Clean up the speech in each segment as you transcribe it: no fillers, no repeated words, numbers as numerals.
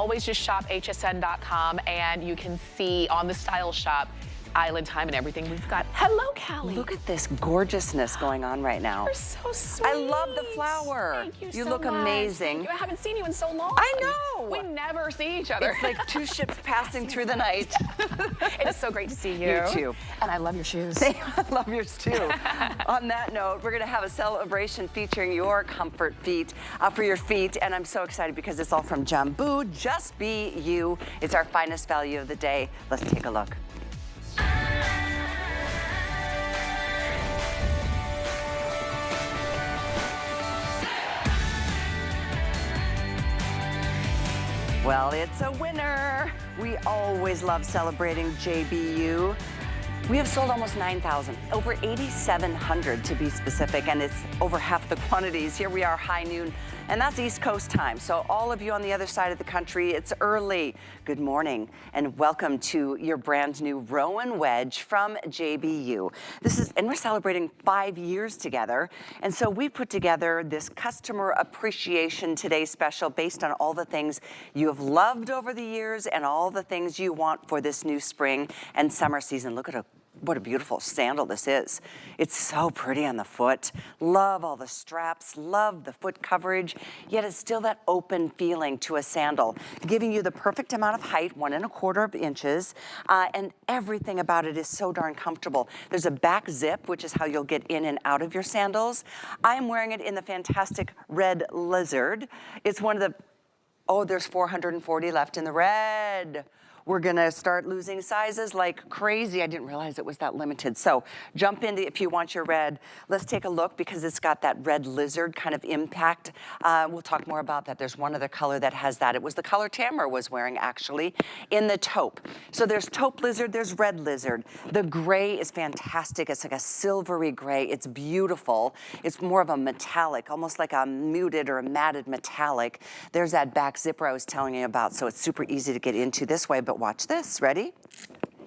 always just shop hsn.com and you can see on the style shop Island Time and everything we've got. Hello, Callie. Look at this gorgeousness going on right now. You're so sweet. I love the flower. Thank you You so look much. amazing. Thank you. I haven't seen you in so long. I know. We never see each other. It's like two ships passing through the night. It is so great to see you. You too. And I love your shoes. I love yours too. On that note, we're going to have a celebration featuring your comfort feet for your feet. And I'm so excited because it's all from Jambu. Just be you. It's our finest value of the day. Let's take a look. Well, it's a winner. We always love celebrating JBU. We have sold almost 9,000, over 8,700 to be specific, and it's over half the quantities. Here we are, high noon, and that's East Coast time. So all of you on the other side of the country, it's early. Good morning, and welcome to your brand new Rowan Wedge from JBU. And we're celebrating 5 years together, and so we put together this Customer Appreciation Today special based on all the things you have loved over the years and all the things you want for this new spring and summer season. Look at what a beautiful sandal this is. It's so pretty on the foot. Love all the straps, love the foot coverage, yet it's still that open feeling to a sandal, giving you the perfect amount of height, 1¼ inches, and everything about it is so darn comfortable. There's a back zip, which is how you'll get in and out of your sandals. I'm wearing it in the fantastic red lizard. It's one of the, there's 440 left in the red. We're gonna start losing sizes like crazy. I didn't realize it was that limited. So jump in if you want your red. Let's take a look because it's got that red lizard kind of impact. We'll talk more about that. There's one other color that has that. It was the color Tamara was wearing actually in the taupe. So there's taupe lizard, there's red lizard. The gray is fantastic. It's like a silvery gray. It's beautiful. It's more of a metallic, almost like a muted or a matted metallic. There's that back zipper I was telling you about. So it's super easy to get into this way, but watch this, ready?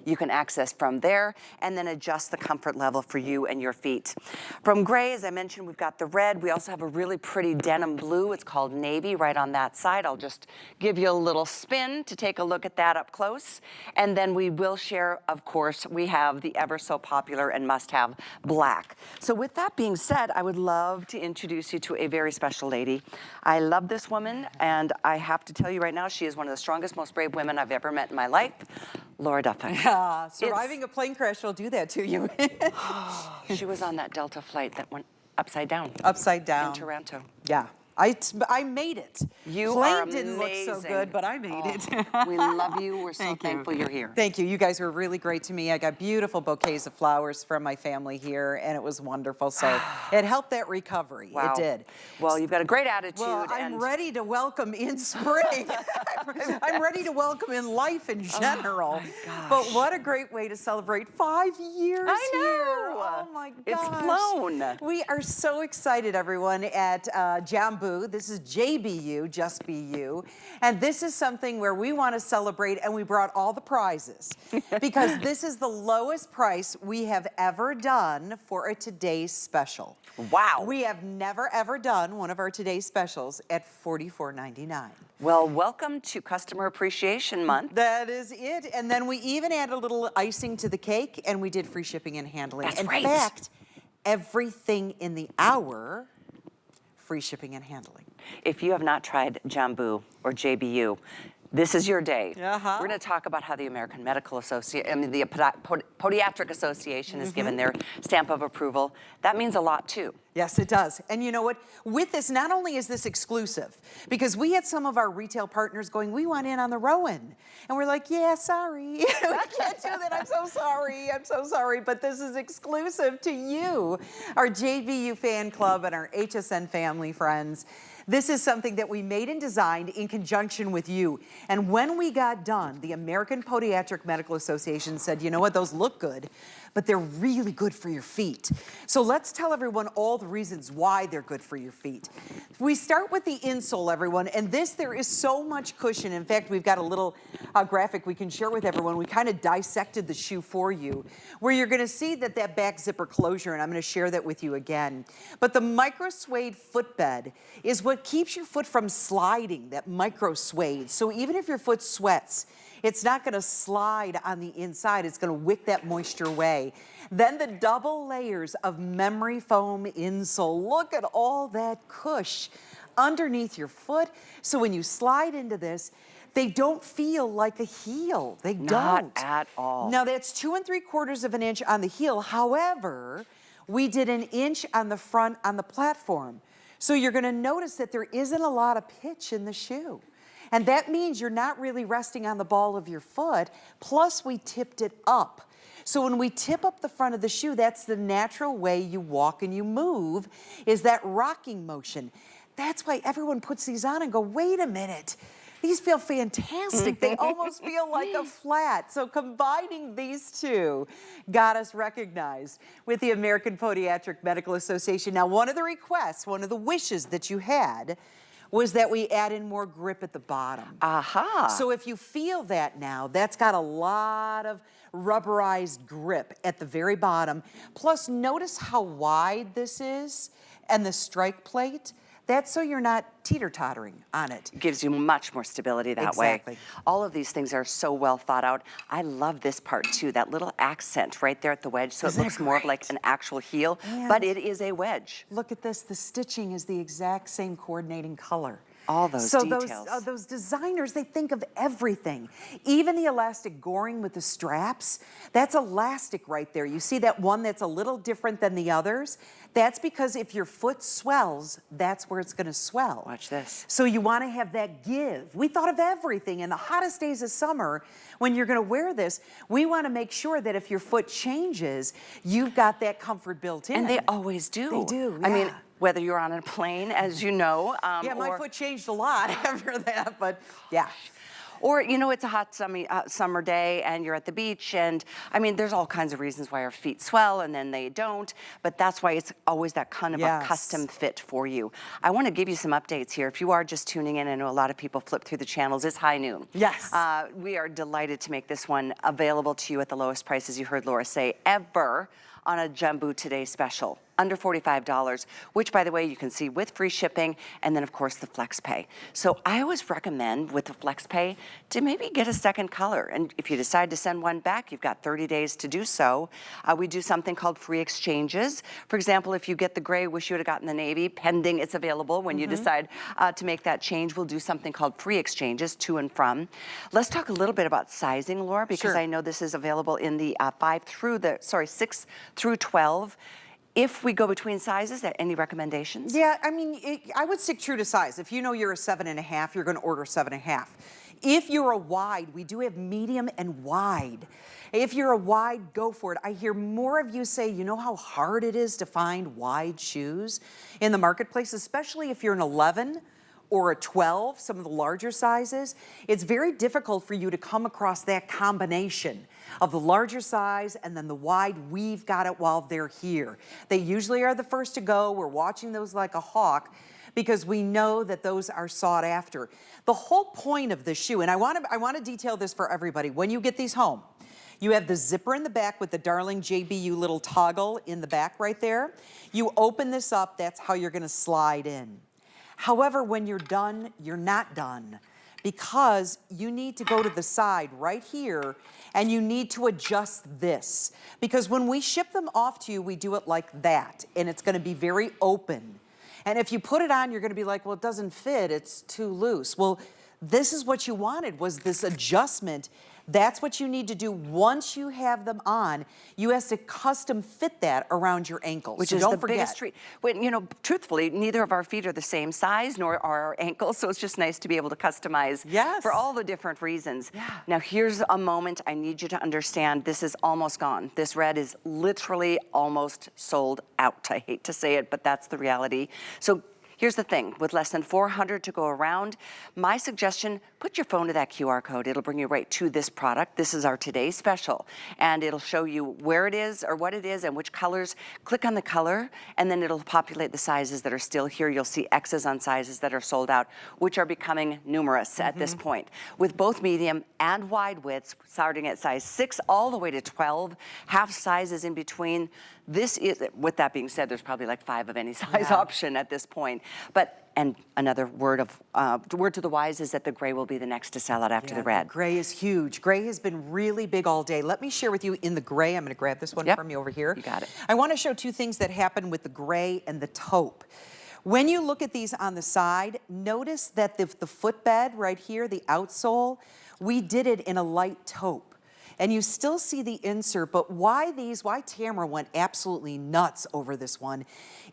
You can access from there and then adjust the comfort level for you and your feet. From gray, as I mentioned, we've got the red. We also have a really pretty denim blue. It's called navy right on that side. I'll just give you a little spin to take a look at that up close. And then we will share, of course, we have the ever so popular and must-have black. So with that being said, I would love to introduce you to a very special lady. I love this woman, and I have to tell you right now, she is one of the strongest, most brave women I've ever met in my life. Laura Duffin. Surviving a plane crash will do that to you. She was on that Delta flight that went upside down. Upside down. In Toronto. Yeah. I made it. You Plane are didn't look so good, but I made it. We love you. We're so thankful you're here. Thank you. You guys were really great to me. I got beautiful bouquets of flowers from my family here, and it was wonderful. So it helped that recovery. Wow. It did. Well, you've got a great attitude. Well, I'm ready to welcome in spring. I'm ready to welcome in life in general. Oh my gosh. But what a great way to celebrate 5 years I know. here. Oh my gosh. It's flown. We are so excited, everyone, at Jambu. This is JBU, Just Be You. And this is something where we want to celebrate, and we brought all the prizes because this is the lowest price we have ever done for a Today's Special. Wow. We have never, ever done one of our Today's Specials at $44.99. Well, welcome to Customer Appreciation Month. That is it. And then we even add a little icing to the cake, and we did free shipping and handling. That's right. In fact, everything in the hour, free shipping and handling. If you have not tried Jambu or JBU, this is your day. We're going to talk about how the American Medical Association, the Podiatric Association has given their stamp of approval. That means a lot too. Yes, it does. And you know what? With this, not only is this exclusive, because we had some of our retail partners going, we want in on the Rowan. And we're like, yeah, sorry. We can't do that. I'm so sorry. I'm so sorry. But this is exclusive to you, our JBU fan club and our HSN family friends. This is something that we made and designed in conjunction with you. And when we got done, the American Podiatric Medical Association said, you know what, those look good, but they're really good for your feet. So let's tell everyone all the reasons why they're good for your feet. We start with the insole, everyone, and there is so much cushion. In fact, we've got a little graphic we can share with everyone. We kind of dissected the shoe for you, where you're gonna see that back zipper closure, and I'm gonna share that with you again. But the micro suede footbed is what it keeps your foot from sliding, that micro suede. So even if your foot sweats, it's not gonna slide on the inside. It's gonna wick that moisture away. Then the double layers of memory foam insole. Look at all that cush underneath your foot. So when you slide into this, they don't feel like a heel. They don't. Not at all. Now that's 2 3/4 of an inch on the heel. However, we did an inch on the front on the platform. So you're gonna notice that there isn't a lot of pitch in the shoe. And that means you're not really resting on the ball of your foot. Plus we tipped it up. So when we tip up the front of the shoe, that's the natural way you walk and you move, is that rocking motion. That's why everyone puts these on and go, wait a minute, these feel fantastic. They almost feel like a flat. So combining these two got us recognized with the American Podiatric Medical Association. Now, one of the requests, one of the wishes that you had was that we add in more grip at the bottom. Aha. So if you feel that now, that's got a lot of rubberized grip at the very bottom. Plus, notice how wide this is and the strike plate. That's so you're not teeter-tottering on it. Gives you much more stability that Exactly. way. All of these things are so well thought out. I love this part too, that little accent right there at the wedge, so Isn't it that looks more of like great? an actual heel, And but it is a wedge. look at this, the stitching is the exact same coordinating color. All those so details. those designers, they think of everything. Even the elastic goring with the straps, that's elastic right there. You see that one that's a little different than the others? That's because if your foot swells, that's where it's gonna swell. Watch this. So you wanna have that give. We thought of everything. In the hottest days of summer, when you're gonna wear this, we wanna make sure that if your foot changes, you've got that comfort built in. And they always do. They do, I mean, yeah. whether you're on a plane, as you know. Yeah, my foot changed a lot after that, but yeah. Or, you know, it's a hot summer day and you're at the beach, and I mean, there's all kinds of reasons why our feet swell and then they don't, but that's why it's always that kind of a custom fit for you. I want to give you some updates here. If you are just tuning in, I know a lot of people flip through the channels. It's high noon. Yes. We are delighted to make this one available to you at the lowest prices you heard Laura say ever on a Jambu Today special. Under $45, which, by the way, you can see with free shipping, and then, of course, the Flex Pay. So I always recommend with the Flex Pay to maybe get a second color. And if you decide to send one back, you've got 30 days to do so. We do something called free exchanges. For example, if you get the gray, wish you would have gotten the navy, pending it's available when you decide to make that change, we'll do something called free exchanges to and from. Let's talk a little bit about sizing, Laura, because I know this is available in the 6 through 12. If we go between sizes, any recommendations? Yeah, I mean, I would stick true to size. If you know you're a 7.5, you're gonna order 7.5. If you're a wide, we do have medium and wide. If you're a wide, go for it. I hear more of you say, you know how hard it is to find wide shoes in the marketplace, especially if you're an 11 or a 12, some of the larger sizes. It's very difficult for you to come across that combination of the larger size and then the wide. We've got it while they're here. They usually are the first to go. We're watching those like a hawk because we know that those are sought after. The whole point of this shoe, and I want to detail this for everybody. When you get these home, you have the zipper in the back with the darling JBU little toggle in the back right there. You open this up, that's how you're gonna slide in. However, when you're done, you're not done, because you need to go to the side right here and you need to adjust this. Because when we ship them off to you, we do it like that, and it's gonna be very open. And if you put it on, you're gonna be like, well, it doesn't fit, it's too loose. Well, this is what you wanted, was this adjustment. That's what you need to do once you have them on. You have to custom fit that around your ankles. Which so is don't the forget. biggest treat. When, you know, truthfully, neither of our feet are the same size, nor are our ankles, so it's just nice to be able to customize for all the different reasons. Yeah. Now, here's a moment I need you to understand. This is almost gone. This red is literally almost sold out. I hate to say it, but that's the reality. So here's the thing, with less than 400 to go around, my suggestion, put your phone to that QR code. It'll bring you right to this product. This is our today's special, and it'll show you where it is or what it is and which colors. Click on the color, and then it'll populate the sizes that are still here. You'll see X's on sizes that are sold out, which are becoming numerous at this point. With both medium and wide widths, starting at size 6 all the way to 12, half sizes in between. This is, with that being said, there's probably like 5 of any size option at this point. But And another word to the wise is that the gray will be the next to sell out after the red. Gray is huge. Gray has been really big all day. Let me share with you in the gray. I'm going to grab this one from you over here. You got it. I want to show two things that happen with the gray and the taupe. When you look at these on the side, notice that the footbed right here, the outsole, we did it in a light taupe. And you still see the insert, but why Tamara went absolutely nuts over this one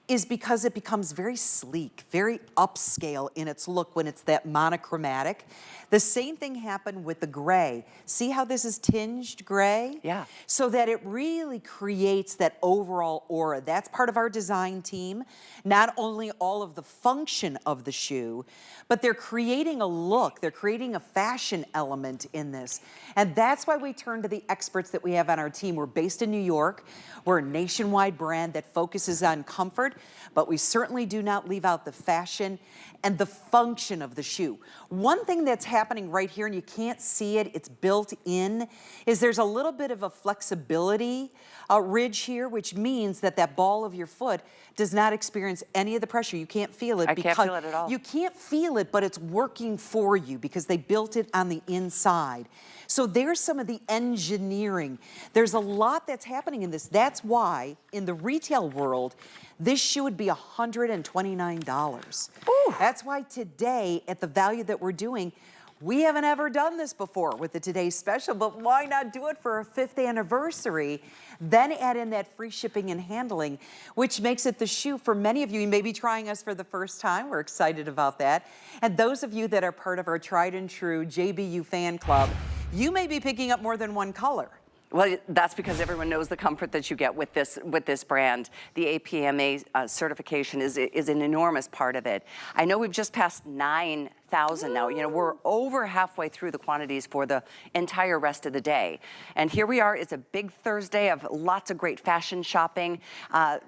is because it becomes very sleek, very upscale in its look when it's that monochromatic. The same thing happened with the gray. See how this is tinged gray? Yeah. So that it really creates that overall aura. That's part of our design team. Not only all of the function of the shoe, but they're creating a look, they're creating a fashion element in this. And that's why we turn to the experts that we have on our team. We're based in New York. We're a nationwide brand that focuses on comfort, but we certainly do not leave out the fashion and the function of the shoe. One thing that's happening right here, and you can't see it, it's built in, is there's a little bit of a flexibility ridge here, which means that that ball of your foot does not experience any of the pressure. You can't feel it. I can't feel it at all. You can't feel it, but it's working for you because they built it on the inside. So there's some of the engineering. There's a lot that's happening in this. That's why in the retail world, this shoe would be $129. Ooh. That's why today, at the value that we're doing, we haven't ever done this before with the Today's Special, but why not do it for our 5th anniversary? Then add in that free shipping and handling, which makes it the shoe for many of you. You may be trying us for the first time. We're excited about that. And those of you that are part of our tried and true JBU fan club, you may be picking up more than one color. Well, that's because everyone knows the comfort that you get with this brand. The APMA certification is an enormous part of it. I know we've just passed 9,000 now. You know, we're over halfway through the quantities for the entire rest of the day. And here we are. It's a big Thursday of lots of great fashion shopping.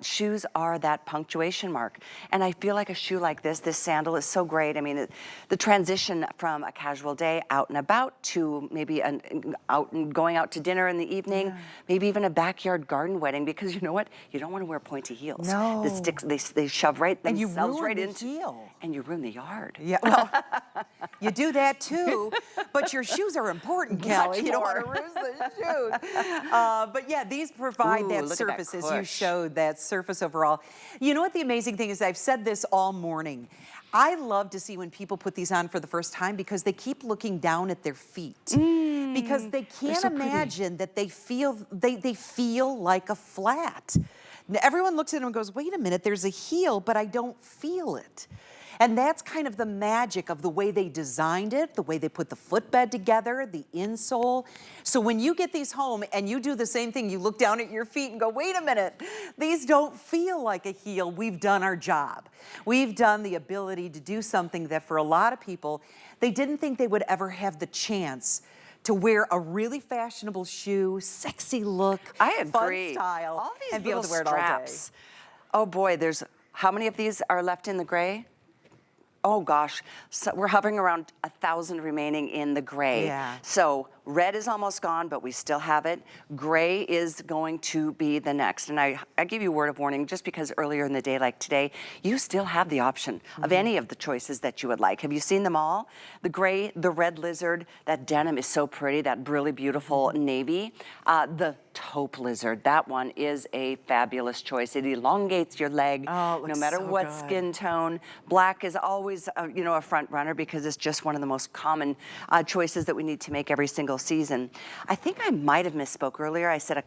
Shoes are that punctuation mark. And I feel like a shoe like this sandal is so great. I mean, the transition from a casual day out and about to maybe going out to dinner in the evening, maybe even a backyard garden wedding, because you know what? You don't want to wear pointy heels. No. The sticks, they shove right themselves right into heel. And you ruin the yard. Yeah, well, you do that too, but your shoes are important, Kelly. You don't want to lose the shoes. But yeah, these provide that surface, as you showed, that surface overall. You know what the amazing thing is? I've said this all morning. I love to see when people put these on for the first time because they keep looking down at their feet. Because they can't imagine that they feel like a flat. Now, everyone looks at them and goes, wait a minute, there's a heel, but I don't feel it. And that's kind of the magic of the way they designed it, the way they put the footbed together, the insole. So when you get these home and you do the same thing, you look down at your feet and go, wait a minute, these don't feel like a heel. We've done our job. We've done the ability to do something that for a lot of people, they didn't think they would ever have the chance to wear a really fashionable shoe, sexy look, I agree. fun style, all these and be able to wear it all straps. day. Oh boy, how many of these are left in the gray? Oh gosh, so we're hovering around 1,000 remaining in the gray. Yeah. So red is almost gone, but we still have it. Gray is going to be the next. And I give you a word of warning, just because earlier in the day, like today, you still have the option of any of the choices that you would like. Have you seen them all? The gray, the red lizard, that denim is so pretty, that really beautiful navy. The taupe lizard, that one is a fabulous choice. It elongates your leg, Oh, it looks no matter so what good. skin tone. Black is always, you know, a front runner because it's just one of the most common choices that we need to make every single season. I think I might have misspoke earlier. I said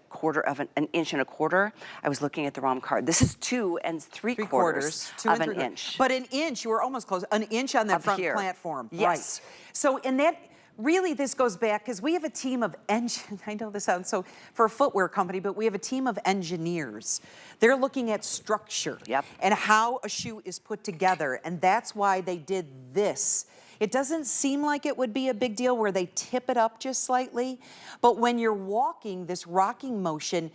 an inch and a quarter. I was looking at the wrong card. This is 2 3/4 of an inch. But an inch, you were almost close. An inch on that Up front here. platform. Yes. Right. So in that, really this goes back, because we have a team of I know this sounds so, for a footwear company, but we have a team of engineers. They're looking at structure and how a shoe is put together. And that's why they did this. It doesn't seem like it would be a big deal where they tip it up just slightly, but when you're walking, this rocking motion,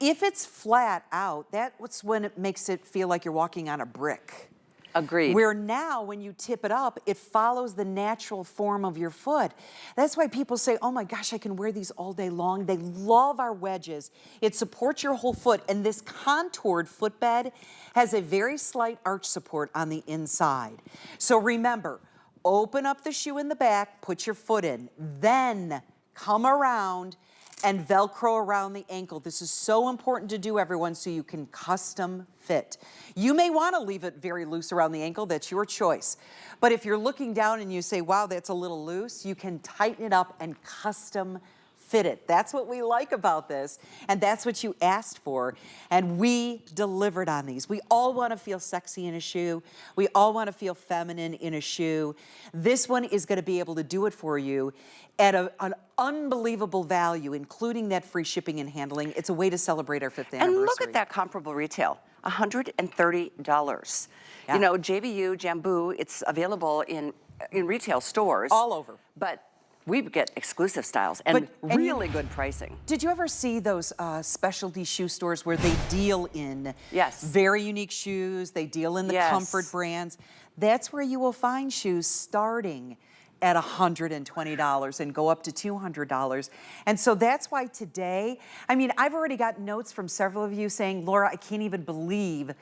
if it's flat out, that's when it makes it feel like you're walking on a brick. Agreed. Where now, when you tip it up, it follows the natural form of your foot. That's why people say, oh my gosh, I can wear these all day long. They love our wedges. It supports your whole foot, and this contoured footbed has a very slight arch support on the inside. So remember, open up the shoe in the back, put your foot in, then come around and Velcro around the ankle. This is so important to do, everyone, so you can custom fit. You may want to leave it very loose around the ankle. That's your choice. But if you're looking down and you say, wow, that's a little loose, you can tighten it up and custom fit it. That's what we like about this, and that's what you asked for, and we delivered on these. We all want to feel sexy in a shoe. We all want to feel feminine in a shoe. This one is going to be able to do it for you at an unbelievable value, including that free shipping and handling. It's a way to celebrate our 5th anniversary. And look at that comparable retail, $130. Yeah. You know, JBU, Jambu, it's available in retail stores. All over. But we get exclusive styles and really good pricing. Did you ever see those specialty shoe stores where they deal in very unique shoes, they deal in the comfort brands? That's where you will find shoes starting at $120 and go up to $200. And so that's why today, I mean, I've already got notes from several of you saying, Laura, I can't even believe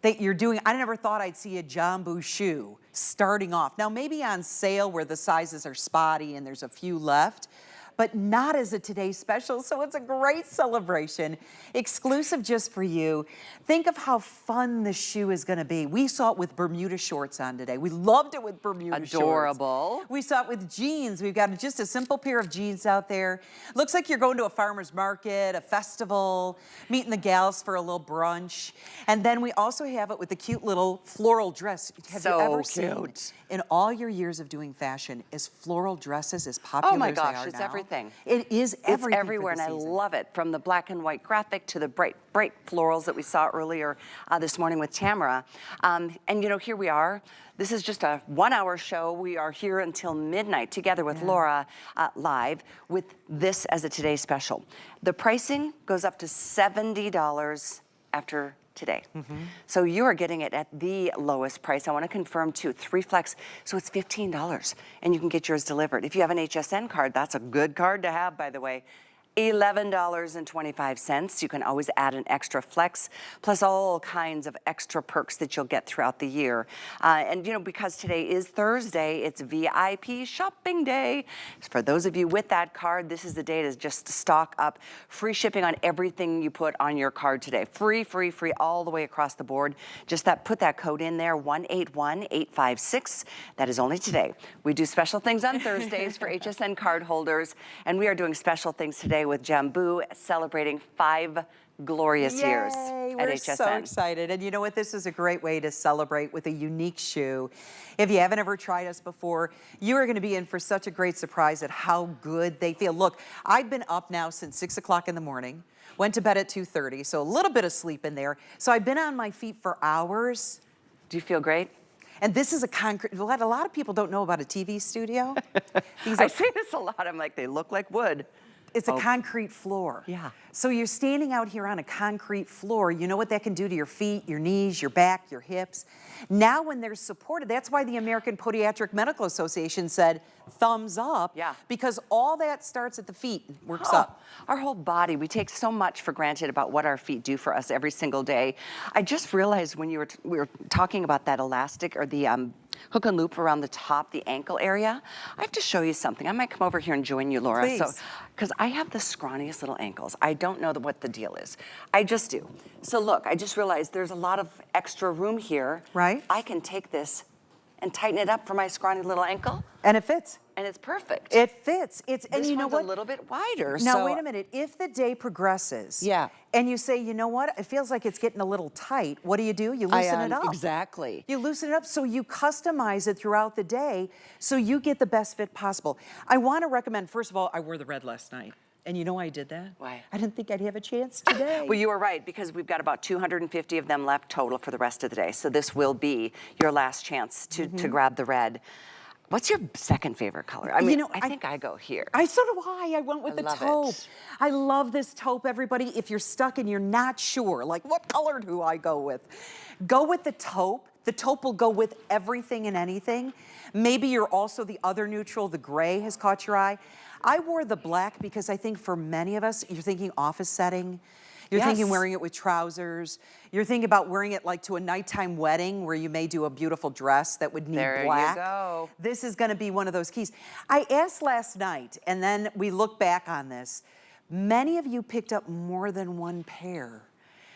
that you're doing, I never thought I'd see a Jambu shoe starting off. Now maybe on sale where the sizes are spotty and there's a few left, but not as a Today Special, so it's a great celebration, exclusive just for you. Think of how fun the shoe is gonna be. We saw it with Bermuda shorts on today. We loved it with Bermuda shorts. Adorable. We saw it with jeans. We've got just a simple pair of jeans out there. Looks like you're going to a farmer's market, a festival, meeting the gals for a little brunch. And then we also have it with a cute little floral dress. Have you ever seen, in all your years of doing fashion, is floral dresses as popular as they are now? It's everything. It is everything. It's everywhere, and I love it. From the black and white graphic to the bright florals that we saw earlier this morning with Tamara. And you know, here we are. This is just a 1-hour show. We are here until midnight together with Laura live with this as a Today Special. The pricing goes up to $70 after today. So you are getting it at the lowest price. I want to confirm too, 3 flex, so it's $15 and you can get yours delivered. If you have an HSN card, that's a good card to have, by the way. $11.25. You can always add an extra flex, plus all kinds of extra perks that you'll get throughout the year. And you know, because today is Thursday, it's VIP shopping day. For those of you with that card, this is the day to just stock up. Free shipping on everything you put on your card today. Free, free, free all the way across the board. Just put that code in there, 181856. That is only today. We do special things on Thursdays for HSN card holders, and we are doing special things today with Jambu, celebrating 5 glorious years at We're HSN. so excited. And you know what? This is a great way to celebrate with a unique shoe. If you haven't ever tried us before, you are going to be in for such a great surprise at how good they feel. Look, I've been up now since 6 o'clock in the morning, went to bed at 2:30, so a little bit of sleep in there. So I've been on my feet for hours. Do you feel great? And this is a concrete, a lot of people don't know about a TV studio. I say this a lot. I'm like, they look like wood. It's a concrete floor. Yeah. So you're standing out here on a concrete floor. You know what that can do to your feet, your knees, your back, your hips. Now when they're supported, that's why the American Podiatric Medical Association said thumbs up. Yeah. Because all that starts at the feet, works up. Our whole body, we take so much for granted about what our feet do for us every single day. I just realized when we were talking about that elastic or the hook and loop around the top, the ankle area. I have to show you something. I might come over here and join you, Laura. Please. So, because I have the scrawniest little ankles. I don't know what the deal is. I just do. So look, I just realized there's a lot of extra room here. Right. I can take this and tighten it up for my scrawny little ankle. And it fits. And it's perfect. It fits. And this you know one's what? a little bit wider. Now, so wait a minute. If the day progresses, Yeah. and you say, you know what? It feels like it's getting a little tight. What do? You loosen it up. Exactly. You loosen it up, so you customize it throughout the day so you get the best fit possible. I want to recommend, first of all, I wore the red last night. And you know why I did that? Why? I didn't think I'd have a chance today. Well, you were right, because we've got about 250 of them left total for the rest of the day. So this will be your last chance to grab the red. What's your second favorite color? I mean, You know, I think I go here. So do I. I went with the love taupe. it. I love this taupe, everybody. If you're stuck and you're not sure, like what color do I go with? Go with the taupe. The taupe will go with everything and anything. Maybe you're also the other neutral, the gray has caught your eye. I wore the black because I think for many of us, you're thinking office setting. You're thinking wearing it with trousers. You're thinking about wearing it like to a nighttime wedding where you may do a beautiful dress that would need black. There you go. This is gonna be one of those keys. I asked last night, and then we look back on this, many of you picked up more than one pair.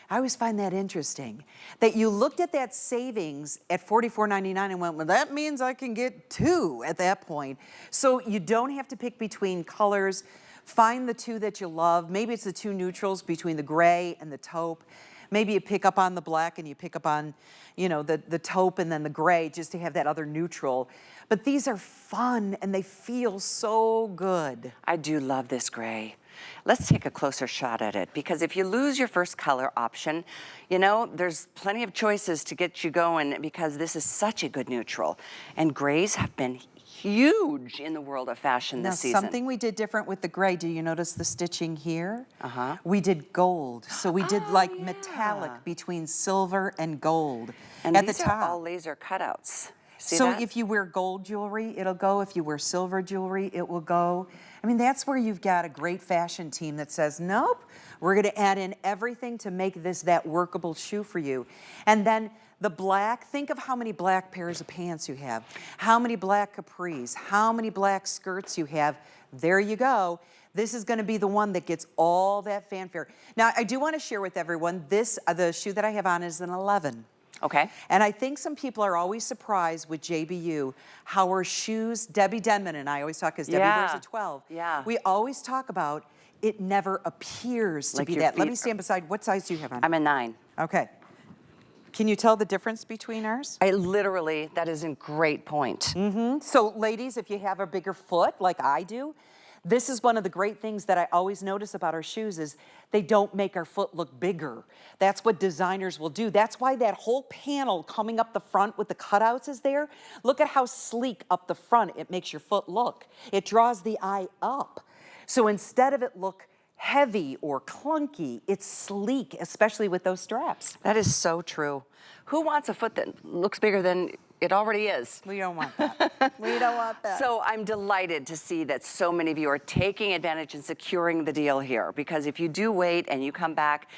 I always find that interesting, that you looked at that savings at $44.99 and went, well, that means I can get two at that point. So you don't have to pick between colors. Find the two that you love. Maybe it's the two neutrals between the gray and the taupe. Maybe you pick up on the black and you pick up on, you know, the taupe and then the gray just to have that other neutral. But these are fun and they feel so good. I do love this gray. Let's take a closer shot at it, because if you lose your first color option, you know, there's plenty of choices to get you going, because this is such a good neutral. And grays have been huge in the world of fashion this season. Something we did different with the gray, do you notice the stitching here? Uh-huh. We did gold. So we did like metallic between silver and gold. And at these the top. are all laser cutouts. See So that? if you wear gold jewelry, it'll go. If you wear silver jewelry, it will go. I mean, that's where you've got a great fashion team that says, nope, we're gonna add in everything to make this that workable shoe for you. And then the black, think of how many black pairs of pants you have, how many black capris, how many black skirts you have. There you go. This is gonna be the one that gets all that fanfare. Now, I do wanna share with everyone, the shoe that I have on is an 11. Okay. And I think some people are always surprised with JBU how our shoes, Debbie Denman and I always talk, because Debbie wears a 12. Yeah. We always talk about it never appears to Like be your that. Let feet me stand beside. What size do you have on? I'm a 9. Okay. Can you tell the difference between ours? I literally, that is a great point. So ladies, if you have a bigger foot like I do, this is one of the great things that I always notice about our shoes is they don't make our foot look bigger. That's what designers will do. That's why that whole panel coming up the front with the cutouts is there. Look at how sleek up the front it makes your foot look. It draws the eye up. So instead of it look heavy or clunky, it's sleek, especially with those straps. That is so true. Who wants a foot that looks bigger than it already is? We don't want that. We don't want that. So I'm delighted to see that so many of you are taking advantage and securing the deal here, because if you do wait and you come back,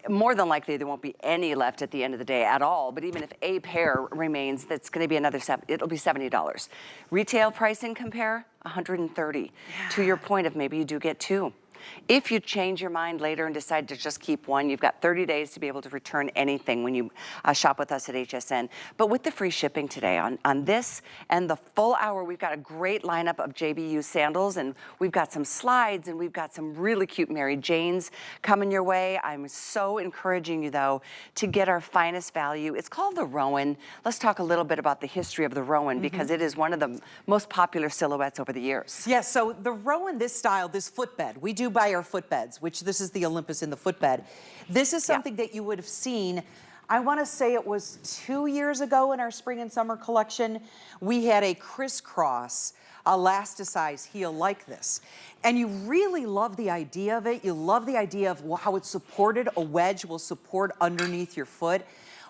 more than likely there won't be any left at the end of the day at all. But even if a pair remains, that's going to be another it'll be $70. Retail pricing compare $130. Yeah. To your point of maybe you do get two. If you change your mind later and decide to just keep one, you've got 30 days to be able to return anything when you shop with us at HSN. But with the free shipping today on this and the full hour, we've got a great lineup of JBU sandals, and we've got some slides, and we've got some really cute Mary Janes coming your way. I'm so encouraging you, though, to get our finest value. It's called the Rowan. Let's talk a little bit about the history of the Rowan, because it is one of the most popular silhouettes over the years. Yes, so the Rowan, this style, this footbed, we do buy our footbeds, which this is the Olympus in the footbed. This is something that you would have seen, I want to say it was 2 years ago in our spring and summer collection. We had a crisscross elasticized heel like this. And you really love the idea of it. You love the idea of how it's supported. A wedge will support underneath your foot.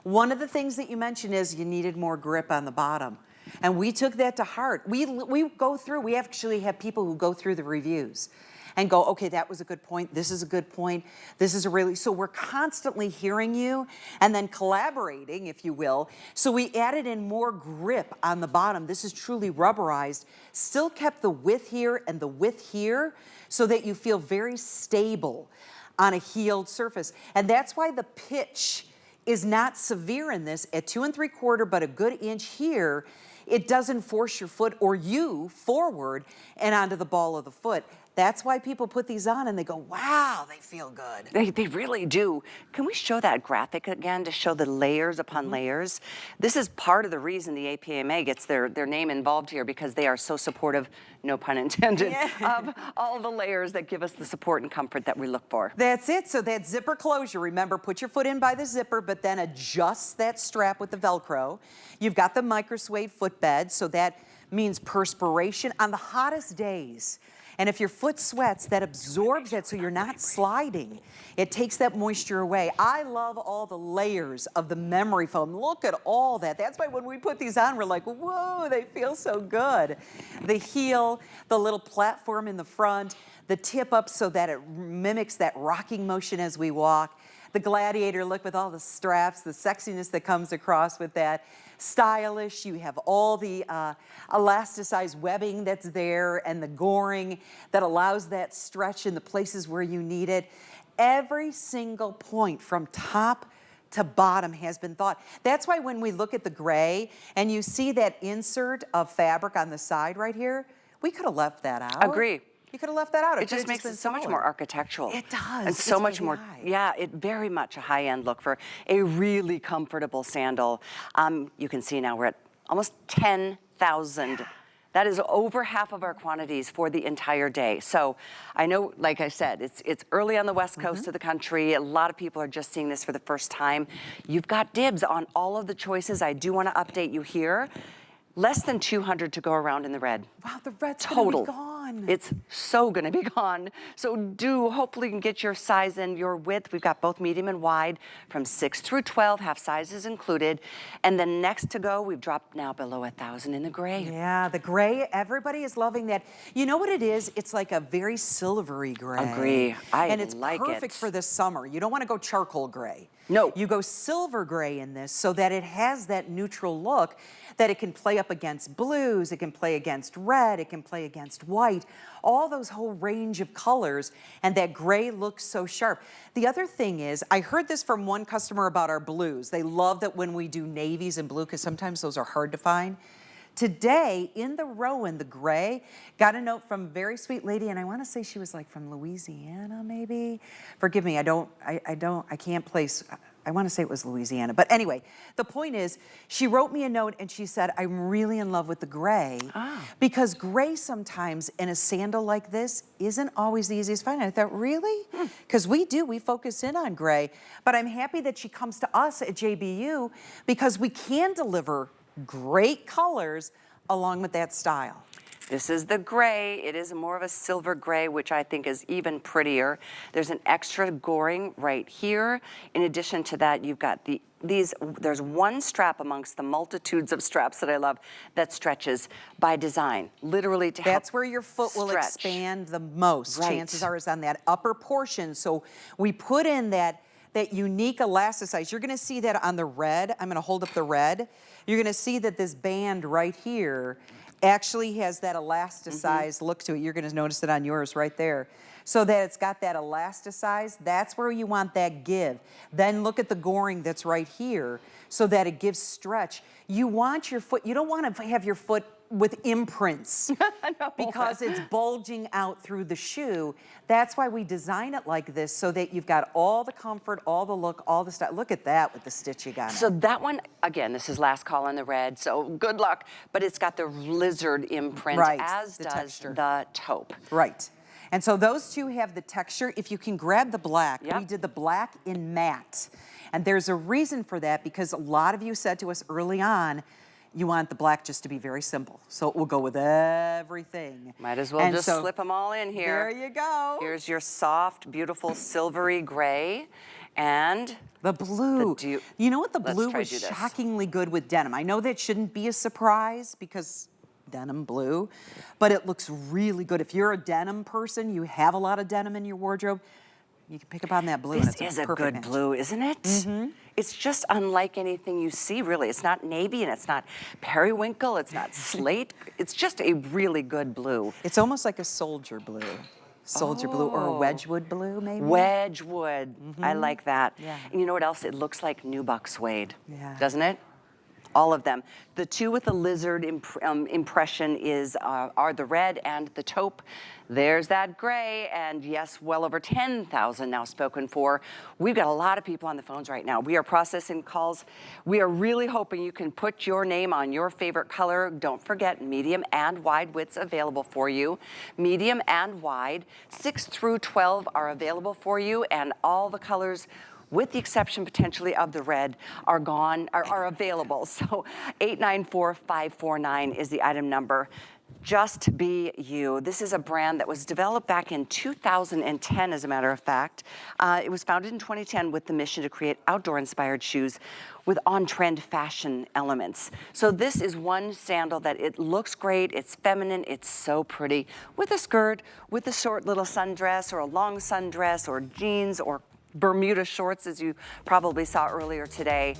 One of the things that you mentioned is you needed more grip on the bottom. And we took that to heart. We go through, we actually have people who go through the reviews and go, okay, that was a good point. This is a good point. This is a really, so we're constantly hearing you and then collaborating, if you will. So we added in more grip on the bottom. This is truly rubberized, still kept the width here and the width here so that you feel very stable on a heeled surface. And that's why the pitch is not severe in this at 2 3/4, but a good inch here. It doesn't force your foot or you forward and onto the ball of the foot. That's why people put these on and they go, wow, they feel good. They really do. Can we show that graphic again to show the layers upon layers? This is part of the reason the APMA gets their name involved here, because they are so supportive, no pun intended, of all the layers that give us the support and comfort that we look for. That's it. So that zipper closure, remember, put your foot in by the zipper, but then adjust that strap with the Velcro. You've got the micro suede footbed, so that means perspiration on the hottest days. And if your foot sweats, that absorbs it so you're not sliding. It takes that moisture away. I love all the layers of the memory foam. Look at all that. That's why when we put these on, we're like, whoa, they feel so good. The heel, the little platform in the front, the tip up so that it mimics that rocking motion as we walk. The gladiator look with all the straps, the sexiness that comes across with that. Stylish, you have all the elasticized webbing that's there and the goring that allows that stretch in the places where you need it. Every single point from top to bottom has been thought. That's why when we look at the gray and you see that insert of fabric on the side right here, we could have left that out. Agree. You could have left that out. It just makes it so much more architectural. It does. And so much more, high. yeah, it very much a high-end look for a really comfortable sandal. You can see now we're at almost 10,000. That is over half of our quantities for the entire day. So I know, like I said, it's early on the west coast of the country. A lot of people are just seeing this for the first time. You've got dibs on all of the choices. I do want to update you here. Less than 200 to go around in the red. Wow, the red's Total. gonna be gone. It's so gonna be gone. So hopefully you can get your size and your width. We've got both medium and wide from 6 through 12, half sizes included. And then next to go, we've dropped now below 1,000 in the gray. Yeah, the gray, everybody is loving that. You know what it is? It's like a very silvery gray. Agree. And it's like perfect for the summer. You don't want to go charcoal gray. No. You go silver gray in this so that it has that neutral look, that it can play up against blues, it can play against red, it can play against white, all those whole range of colors, and that gray looks so sharp. The other thing is, I heard this from one customer about our blues. They love that when we do navies and blue, because sometimes those are hard to find. Today, in the Rowan, the gray, got a note from a very sweet lady, and I want to say she was like from Louisiana, maybe. Forgive me, I can't place, I want to say it was Louisiana. But anyway, the point is, she wrote me a note and she said, I'm really in love with the gray. Because gray sometimes in a sandal like this isn't always the easiest to find. And I thought, really? Because we focus in on gray. But I'm happy that she comes to us at JBU because we can deliver great colors along with that style. This is the gray. It is more of a silver gray, which I think is even prettier. There's an extra goring right here. In addition to that, you've got there's one strap amongst the multitudes of straps that I love that stretches by design, literally to help That's where your foot will stretch. expand the most. Right. Chances are is on that upper portion. So we put in that unique elasticize. You're gonna see that on the red. I'm gonna hold up the red. You're gonna see that this band right here actually has that elasticized look to it. You're gonna notice it on yours right there. So that it's got that elasticized, that's where you want that give. Then look at the goring that's right here so that it gives stretch. You want your foot, you don't wanna have your foot with imprints because it's bulging out through the shoe. That's why we design it like this so that you've got all the comfort, all the look, all the style. Look at that with the stitching on it. So that one, again, this is last call on the red, so good luck. But it's got the lizard imprint, Right, as the does texture. the taupe. Right. And so those two have the texture. If you can grab the black, Yep. we did the black in matte. And there's a reason for that because a lot of you said to us early on, you want the black just to be very simple. So it will go with everything. Might as well And just so slip them all in here. There you go. Here's your soft, beautiful silvery gray. And The blue. You know what? The Let's blue try was do this. shockingly good with denim. I know that shouldn't be a surprise because denim blue, but it looks really good. If you're a denim person, you have a lot of denim in your wardrobe, you can pick up on that blue. this and it's is a perfect good match. blue, isn't it? It's just unlike anything you see, really. It's not navy and it's not periwinkle, it's not slate. It's just a really good blue. It's almost like a soldier blue. Soldier blue or a Wedgwood blue, maybe? Wedgwood, I like that. Yeah. And you know what else? It looks like nubuck suede, Yeah. doesn't it? All of them. The two with the lizard impression are the red and the taupe. There's that gray, and yes, well over 10,000 now spoken for. We've got a lot of people on the phones right now. We are processing calls. We are really hoping you can put your name on your favorite color. Don't forget, medium and wide widths available for you. Medium and wide, 6 through 12 are available for you, and all the colors with the exception potentially of the red, are gone, are available. So 894549 is the item number. Just Be You. This is a brand that was developed back in 2010, as a matter of fact. It was founded in 2010 with the mission to create outdoor-inspired shoes with on-trend fashion elements. So this is one sandal that it looks great, it's feminine, it's so pretty, with a skirt, with a short little sundress, or a long sundress, or jeans, or Bermuda shorts, as you probably saw earlier today.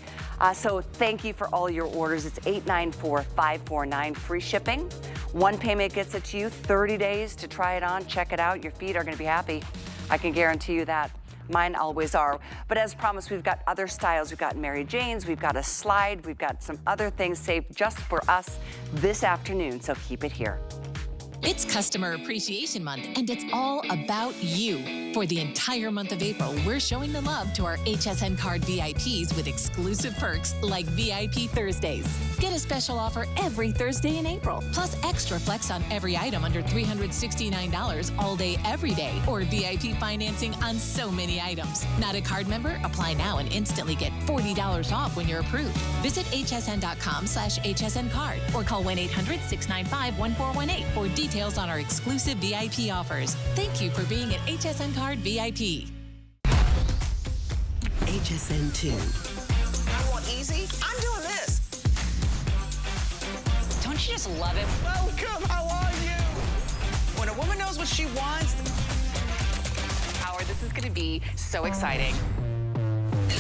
So thank you for all your orders. It's 894549, free shipping. One payment gets it to you, 30 days to try it on, check it out. Your feet are gonna be happy. I can guarantee you that. Mine always are. But as promised, we've got other styles. We've got Mary Jane's, we've got a slide, we've got some other things saved just for us this afternoon, so keep it here. It's Customer Appreciation Month, and it's all about you. For the entire month of April, we're showing the love to our HSN card VIPs with exclusive perks like VIP Thursdays. Get a special offer every Thursday in April, plus extra flex on every item under $369 all day, every day, or VIP financing on so many items. Not a card member? Apply now and instantly get $40 off when you're approved. Visit hsn.com/HSN card or call 1-800-695-1418 for details on our exclusive VIP offers. Thank you for being at HSN Card VIP. HSN 2. I want easy. I'm doing this. Don't you just love it? Welcome. How are you? When a woman knows what she wants. Howard, this is gonna be so exciting.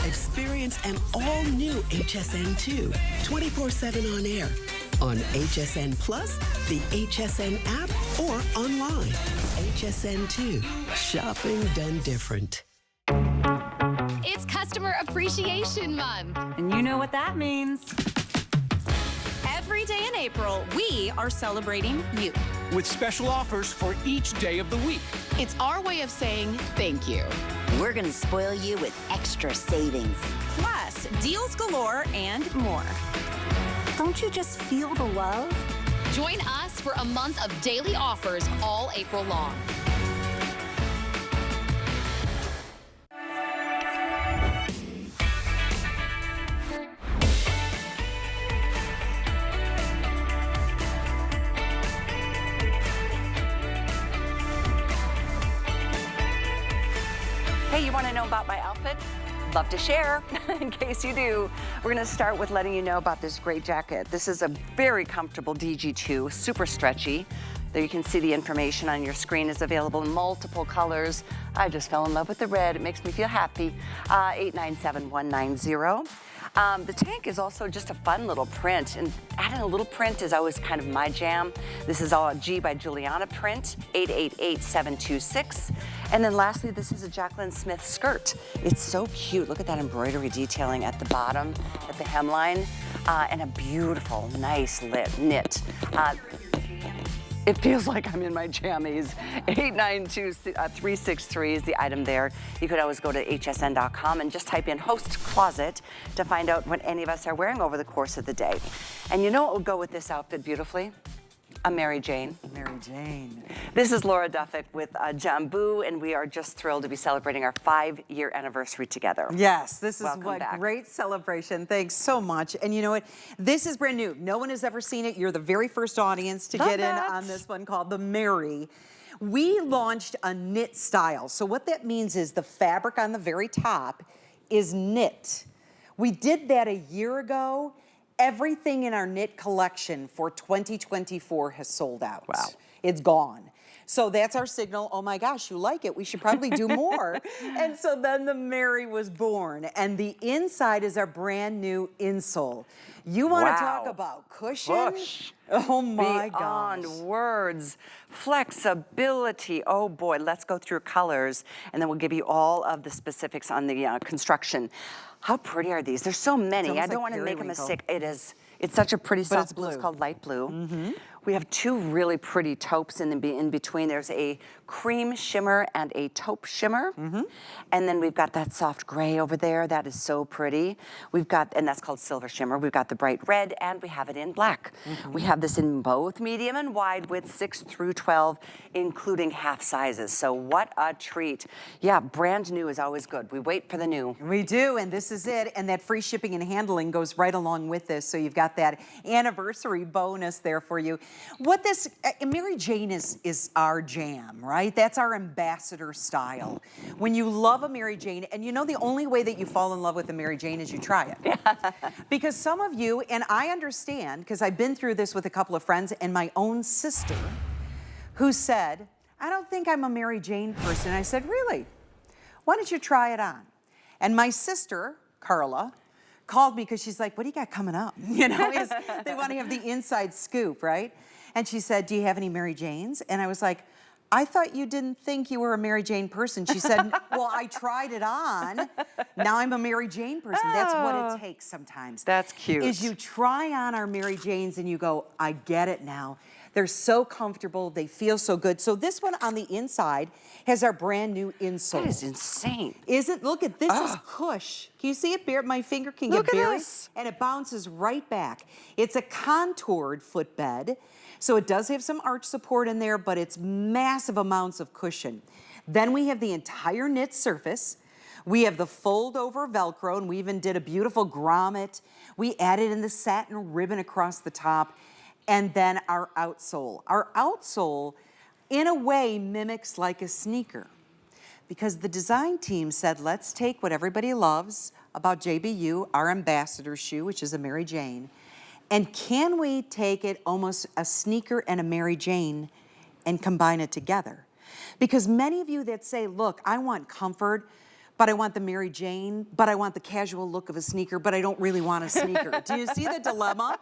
Experience an all-new HSN 2, 24/7 on air, on HSN Plus, the HSN app, or online. HSN 2, shopping done different. It's Customer Appreciation Month. And you know what that means. Every day in April, we are celebrating you. With special offers for each day of the week. It's our way of saying thank you. We're gonna spoil you with extra savings. Plus, deals galore and more. Don't you just feel the love? Join us for a month of daily offers all April long. Hey, you want to know about my outfit? Love to share. In case you do, we're going to start with letting you know about this great jacket. This is a very comfortable DG2, super stretchy. There you can see the information on your screen is available in multiple colors. I just fell in love with the red. It makes me feel happy. 897190. The tank is also just a fun little print, and adding a little print is always kind of my jam. This is all a G by Juliana print, 888726. And then lastly, this is a Jacqueline Smith skirt. It's so cute. Look at that embroidery detailing at the bottom, at the hemline, and a beautiful, nice knit. It feels like I'm in my jammies. 892363 is the item there. You could always go to hsn.com and just type in host closet to find out what any of us are wearing over the course of the day. And you know what would go with this outfit beautifully? A Mary Jane. Mary Jane. This is Laura Duffick with Jambu, and we are just thrilled to be celebrating our 5-year anniversary together. Yes, this is Welcome what back. Great celebration. Thanks so much. And you know what? This is brand new. No one has ever seen it. You're the very first audience to get in on this one called the Mary. We launched a knit style. So what that means is the fabric on the very top is knit. We did that a year ago. Everything in our knit collection for 2024 has sold out. Wow. It's gone. So that's our signal. Oh my gosh, you like it. We should probably do more. And so then the Mary was born. And the inside is our brand new insole. You want to talk about cushion? Push. Oh my gosh. Beyond words. Flexibility. Oh boy, let's go through colors and then we'll give you all of the specifics on the construction. How pretty are these? There's so many. I don't want to make a mistake. It is. It's such a pretty soft blue. It's called light blue. We have two really pretty taupes in between. There's a cream shimmer and a taupe shimmer. And then we've got that soft gray over there. That is so pretty. We've got, and that's called silver shimmer. We've got the bright red, and we have it in black. We have this in both medium and wide width, 6 through 12, including half sizes. So what a treat. Yeah, brand new is always good. We wait for the new. We do, and this is it. And that free shipping and handling goes right along with this. So you've got that anniversary bonus there for you. What this, Mary Jane is our jam, right? That's our ambassador style. When you love a Mary Jane, and you know the only way that you fall in love with a Mary Jane is you try it. Because some of you, and I understand, because I've been through this with a couple of friends and my own sister, who said, I don't think I'm a Mary Jane person. I said, really? Why don't you try it on? And my sister, Carla, called me because she's like, what do you got coming up? You know, they want to have the inside scoop, right? And she said, do you have any Mary Janes? And I was like, I thought you didn't think you were a Mary Jane person. She said, well, I tried it on. Now I'm a Mary Jane person. That's what it takes sometimes. That's cute. Is you try on our Mary Janes and you go, I get it now. They're so comfortable. They feel so good. So this one on the inside has our brand new insole. That is insane. Isn't? Look at this. Is cush. Can you see it? My finger can get buried. Look at this. And it bounces right back. It's a contoured footbed. So it does have some arch support in there, but it's massive amounts of cushion. Then we have the entire knit surface. We have the fold over Velcro, and we even did a beautiful grommet. We added in the satin ribbon across the top. And then our outsole. Our outsole, in a way, mimics like a sneaker. Because the design team said, let's take what everybody loves about JBU, our ambassador shoe, which is a Mary Jane, and can we take it almost a sneaker and a Mary Jane and combine it together? Because many of you that say, look, I want comfort, but I want the Mary Jane, but I want the casual look of a sneaker, but I don't really want a sneaker. Do you see the dilemma?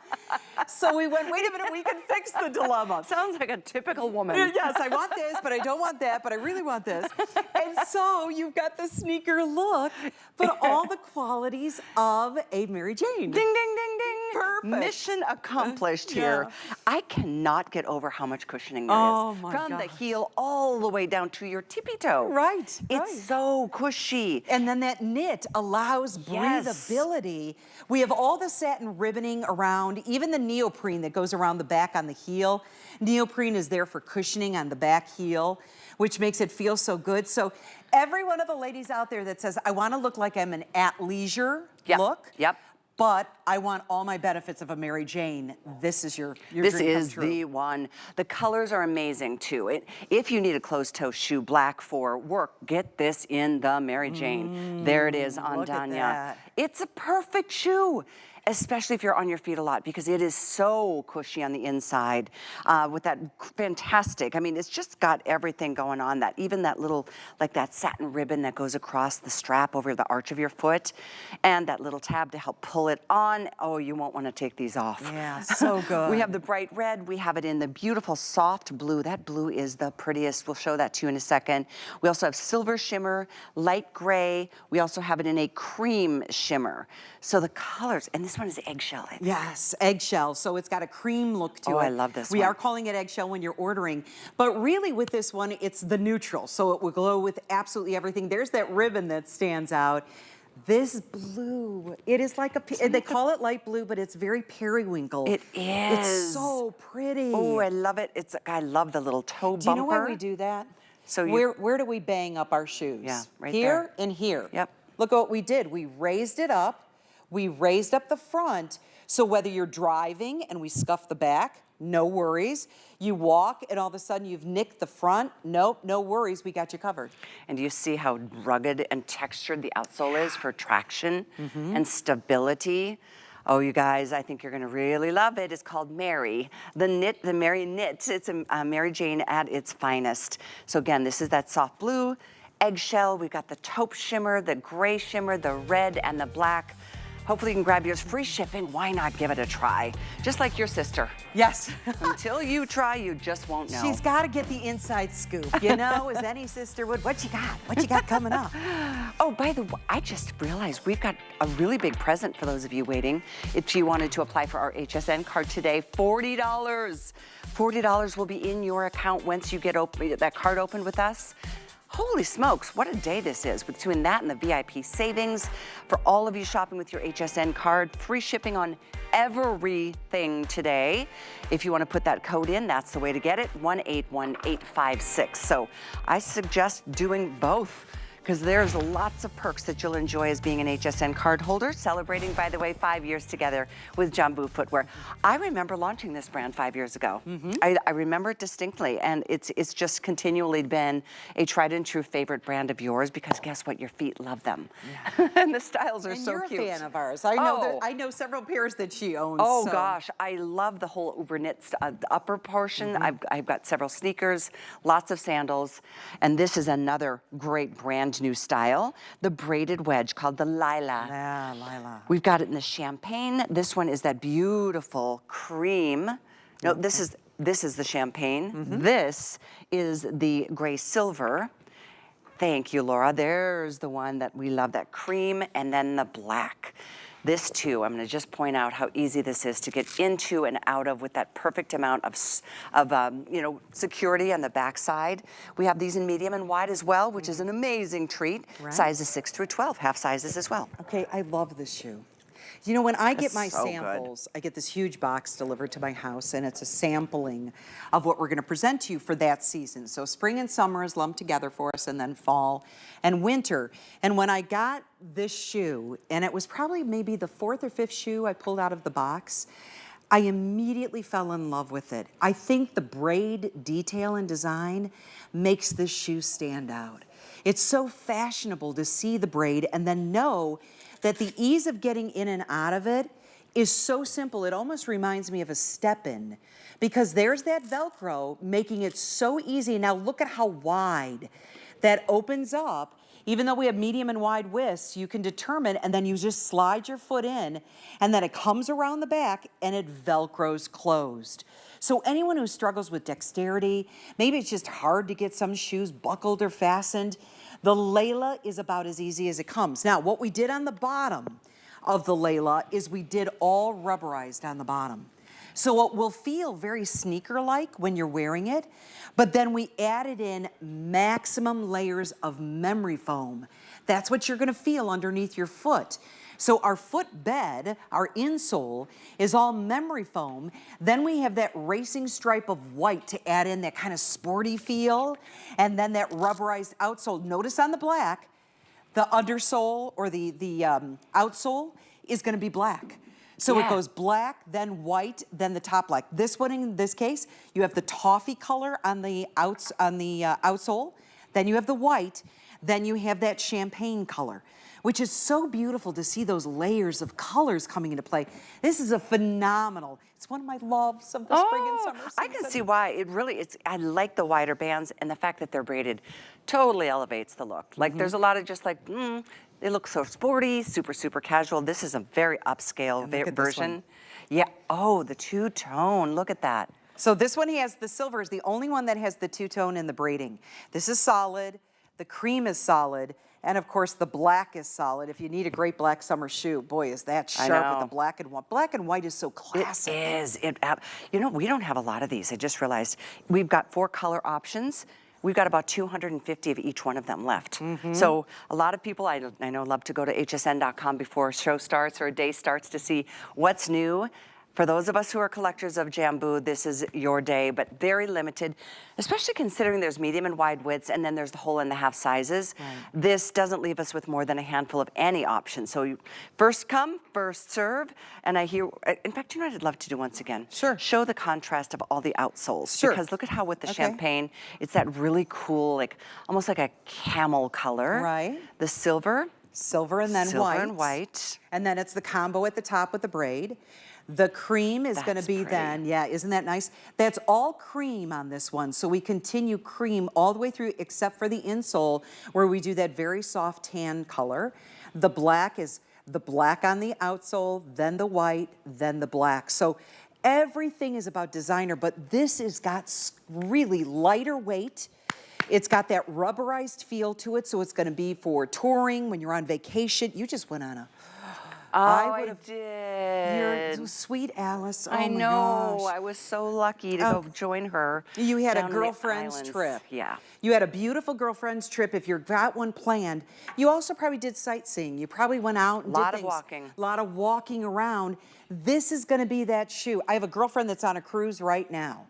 So we went, wait a minute, we can fix the dilemma. Sounds like a typical woman. Yes, I want this, but I don't want that, but I really want this. And so you've got the sneaker look, but all the qualities of a Mary Jane. Ding, ding, ding, ding. Perfect. Mission accomplished here. I cannot get over how much cushioning there is. From the heel all the way down to your tippy toe. Right. It's so cushy. And then that knit allows breathability. We have all the satin ribboning around, even the neoprene that goes around the back on the heel. Neoprene is there for cushioning on the back heel, which makes it feel so good. So every one of the ladies out there that says, I want to look like I'm an athleisure look. But I want all my benefits of a Mary Jane. This is your This dream come is true. the one. The colors are amazing too. If you need a closed-toe shoe, black for work, get this in the Mary Jane. There it is on look at Danya. that. It's a perfect shoe, especially if you're on your feet a lot, because it is so cushy on the inside with that fantastic, I mean, it's just got everything going on. That even that little, like that satin ribbon that goes across the strap over the arch of your foot, and that little tab to help pull it on. Oh, you won't want to take these off. Yeah, so good. We have the bright red. We have it in the beautiful soft blue. That blue is the prettiest. We'll show that to you in a second. We also have silver shimmer, light gray. We also have it in a cream shimmer. So the colors, and this one is eggshell, I think. Yes, eggshell. So it's got a cream look to it. Oh, I love this We one. are calling it eggshell when you're ordering. But really with this one, it's the neutral. So it will glow with absolutely everything. There's that ribbon that stands out. This blue, it is like they call it light blue, but it's very periwinkle. It is. It's so pretty. Oh, I love it. I love the little toe bumper. Do you know why we do that? So where do we bang up our shoes? Yeah, right here there. and here. Yep. Look at what we did. We raised it up. We raised up the front. So whether you're driving and we scuff the back, no worries. You walk and all of a sudden you've nicked the front. Nope, no worries. We got you covered. And do you see how rugged and textured the outsole is for traction and stability? Oh, you guys, I think you're gonna really love it. It's called Mary. The Mary knit. It's a Mary Jane at its finest. So again, this is that soft blue, eggshell. We've got the taupe shimmer, the gray shimmer, the red and the black. Hopefully you can grab yours. Free shipping, why not give it a try? Just like your sister. Yes. Until you try, you just won't know. She's got to get the inside scoop, you know, as any sister would. What you got? What you got coming up? Oh, by the way, I just realized we've got a really big present for those of you waiting. If you wanted to apply for our HSN card today, $40. $40 will be in your account once you get that card opened with us. Holy smokes, what a day this is. Between that and the VIP savings, for all of you shopping with your HSN card, free shipping on everything today. If you want to put that code in, that's the way to get it, 181856. So I suggest doing both, because there's lots of perks that you'll enjoy as being an HSN card holder, celebrating, by the way, 5 years together with Jambu Footwear. I remember launching this brand 5 years ago. I remember it distinctly, and it's just continually been a tried and true favorite brand of yours, because guess what? Your feet love them. Yeah. And the styles are and so you're cute. You're a fan of ours. I know, I know several pairs that she owns. Oh so. gosh, I love the whole Uber knit upper portion. I've got several sneakers, lots of sandals, and this is another great brand new style, the braided wedge called the Lila. Yeah, Lila. We've got it in the champagne. This one is that beautiful cream. No, this is the champagne. This is the gray silver. Thank you, Laura. There's the one that we love, that cream, and then the black. This too, I'm gonna just point out how easy this is to get into and out of with that perfect amount of you know, security on the backside. We have these in medium and wide as well, which is an amazing treat. Right. Sizes 6 through 12, half sizes as well. Okay, I love this shoe. You know, when I get my so samples, I get this huge box delivered to my house, and it's a sampling of what we're going to present to you for that season. So spring and summer is lumped together for us, and then fall and winter. And when I got this shoe, and it was probably maybe the 4th or 5th shoe I pulled out of the box, I immediately fell in love with it. I think the braid detail and design makes this shoe stand out. It's so fashionable to see the braid and then know that the ease of getting in and out of it is so simple. It almost reminds me of a step-in, because there's that Velcro making it so easy. Now look at how wide that opens up. Even though we have medium and wide widths, you can determine, and then you just slide your foot in, and then it comes around the back and it Velcros closed. So anyone who struggles with dexterity, maybe it's just hard to get some shoes buckled or fastened, the Layla is about as easy as it comes. Now, what we did on the bottom of the Layla is we did all rubberized on the bottom. So it will feel very sneaker-like when you're wearing it, but then we added in maximum layers of memory foam. That's what you're gonna feel underneath your foot. So our foot bed, our insole, is all memory foam. Then we have that racing stripe of white to add in that kind of sporty feel, and then that rubberized outsole. Notice on the black, the undersole or the outsole is gonna be black. So it goes black, then white, then the top black. This one, in this case, you have the toffee color on the outsole, then you have the white, then you have that champagne color, which is so beautiful to see those layers of colors coming into play. This is a phenomenal, it's one of my loves of the spring and summer season. I can see why. I like the wider bands, and the fact that they're braided totally elevates the look. Like there's a lot of just like, they look so sporty, super, super casual. This is a very upscale version. Yeah, oh, the two-tone, look at that. So this one has, the silver is the only one that has the two-tone in the braiding. This is solid, the cream is solid, and of course the black is solid. If you need a great black summer shoe, boy, is that sharp with the black and white. Black and white is so classic. It is. You know, we don't have a lot of these. I just realized we've got 4 color options. We've got about 250 of each one of them left. So a lot of people I know love to go to hsn.com before a show starts or a day starts to see what's new. For those of us who are collectors of Jambu, this is your day, but very limited, especially considering there's medium and wide widths, and then there's the whole and the half sizes. This doesn't leave us with more than a handful of any options. So you first come, first serve, and I hear, in fact, you know what I'd love to do once again? Sure. Show the contrast of all the outsoles. Sure. Because look at how with the champagne, it's that really cool, like almost like a camel color. Right. The silver. Silver and then white. Silver and white. And then it's the combo at the top with the braid. The cream is going to be then, isn't that nice? That's all cream on this one. So we continue cream all the way through except for the insole where we do that very soft tan color. The black is the black on the outsole, then the white, then the black. So everything is about designer, but this has got really lighter weight. It's got that rubberized feel to it, so it's going to be for touring, when you're on vacation. You just went on a... I did. You're sweet Alice. Oh I my know. gosh. I was so lucky to go join her. You had a down in the girlfriend's islands. trip. Yeah. You had a beautiful girlfriend's trip. If you've got one planned, you also probably did sightseeing. You probably went out and did Lot of things. walking. A lot of walking around. This is going to be that shoe. I have a girlfriend that's on a cruise right now,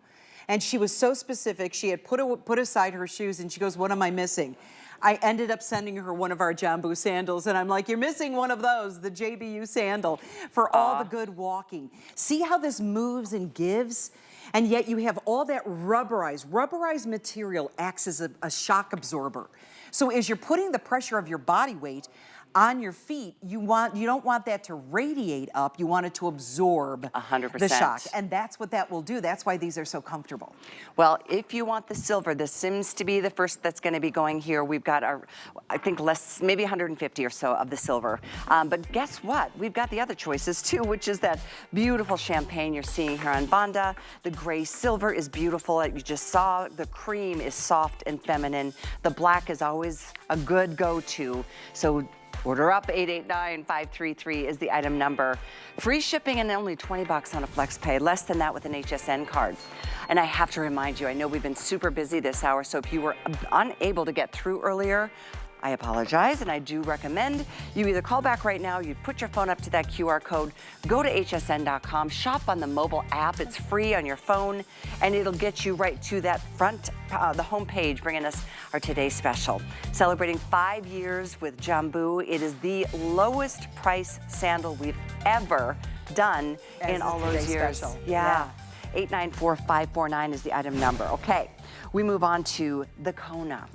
and she was so specific. She had put aside her shoes, and she goes, "What am I missing?" I ended up sending her one of our Jambu sandals, and I'm like, "You're missing one of those, the JBU sandal, for all the good walking." See how this moves and gives? And yet you have all that rubberized material acts as a shock absorber. So as you're putting the pressure of your body weight on your feet, you don't want that to radiate up. You want it to absorb 100%. the shock. And that's what that will do. That's why these are so comfortable. Well, if you want the silver, this seems to be the first that's going to be going here. We've got our, I think maybe 150 or so of the silver. But guess what? We've got the other choices too, which is that beautiful champagne you're seeing here on Banda. The gray silver is beautiful that you just saw. The cream is soft and feminine. The black is always a good go-to. So order up. 889-533 is the item number. Free shipping and only 20 bucks on a flex pay, less than that with an HSN card. And I have to remind you, I know we've been super busy this hour, so if you were unable to get through earlier, I apologize, and I do recommend you either call back right now, you put your phone up to that QR code, go to hsn.com, shop on the mobile app, it's free on your phone, and it'll get you right to that front, the home page, bringing us our today's special. Celebrating 5 years with Jambu, it is the lowest price sandal we've ever done in all those years. Special. Yeah. 894-549 is the item number. Okay, we move on to the Kona.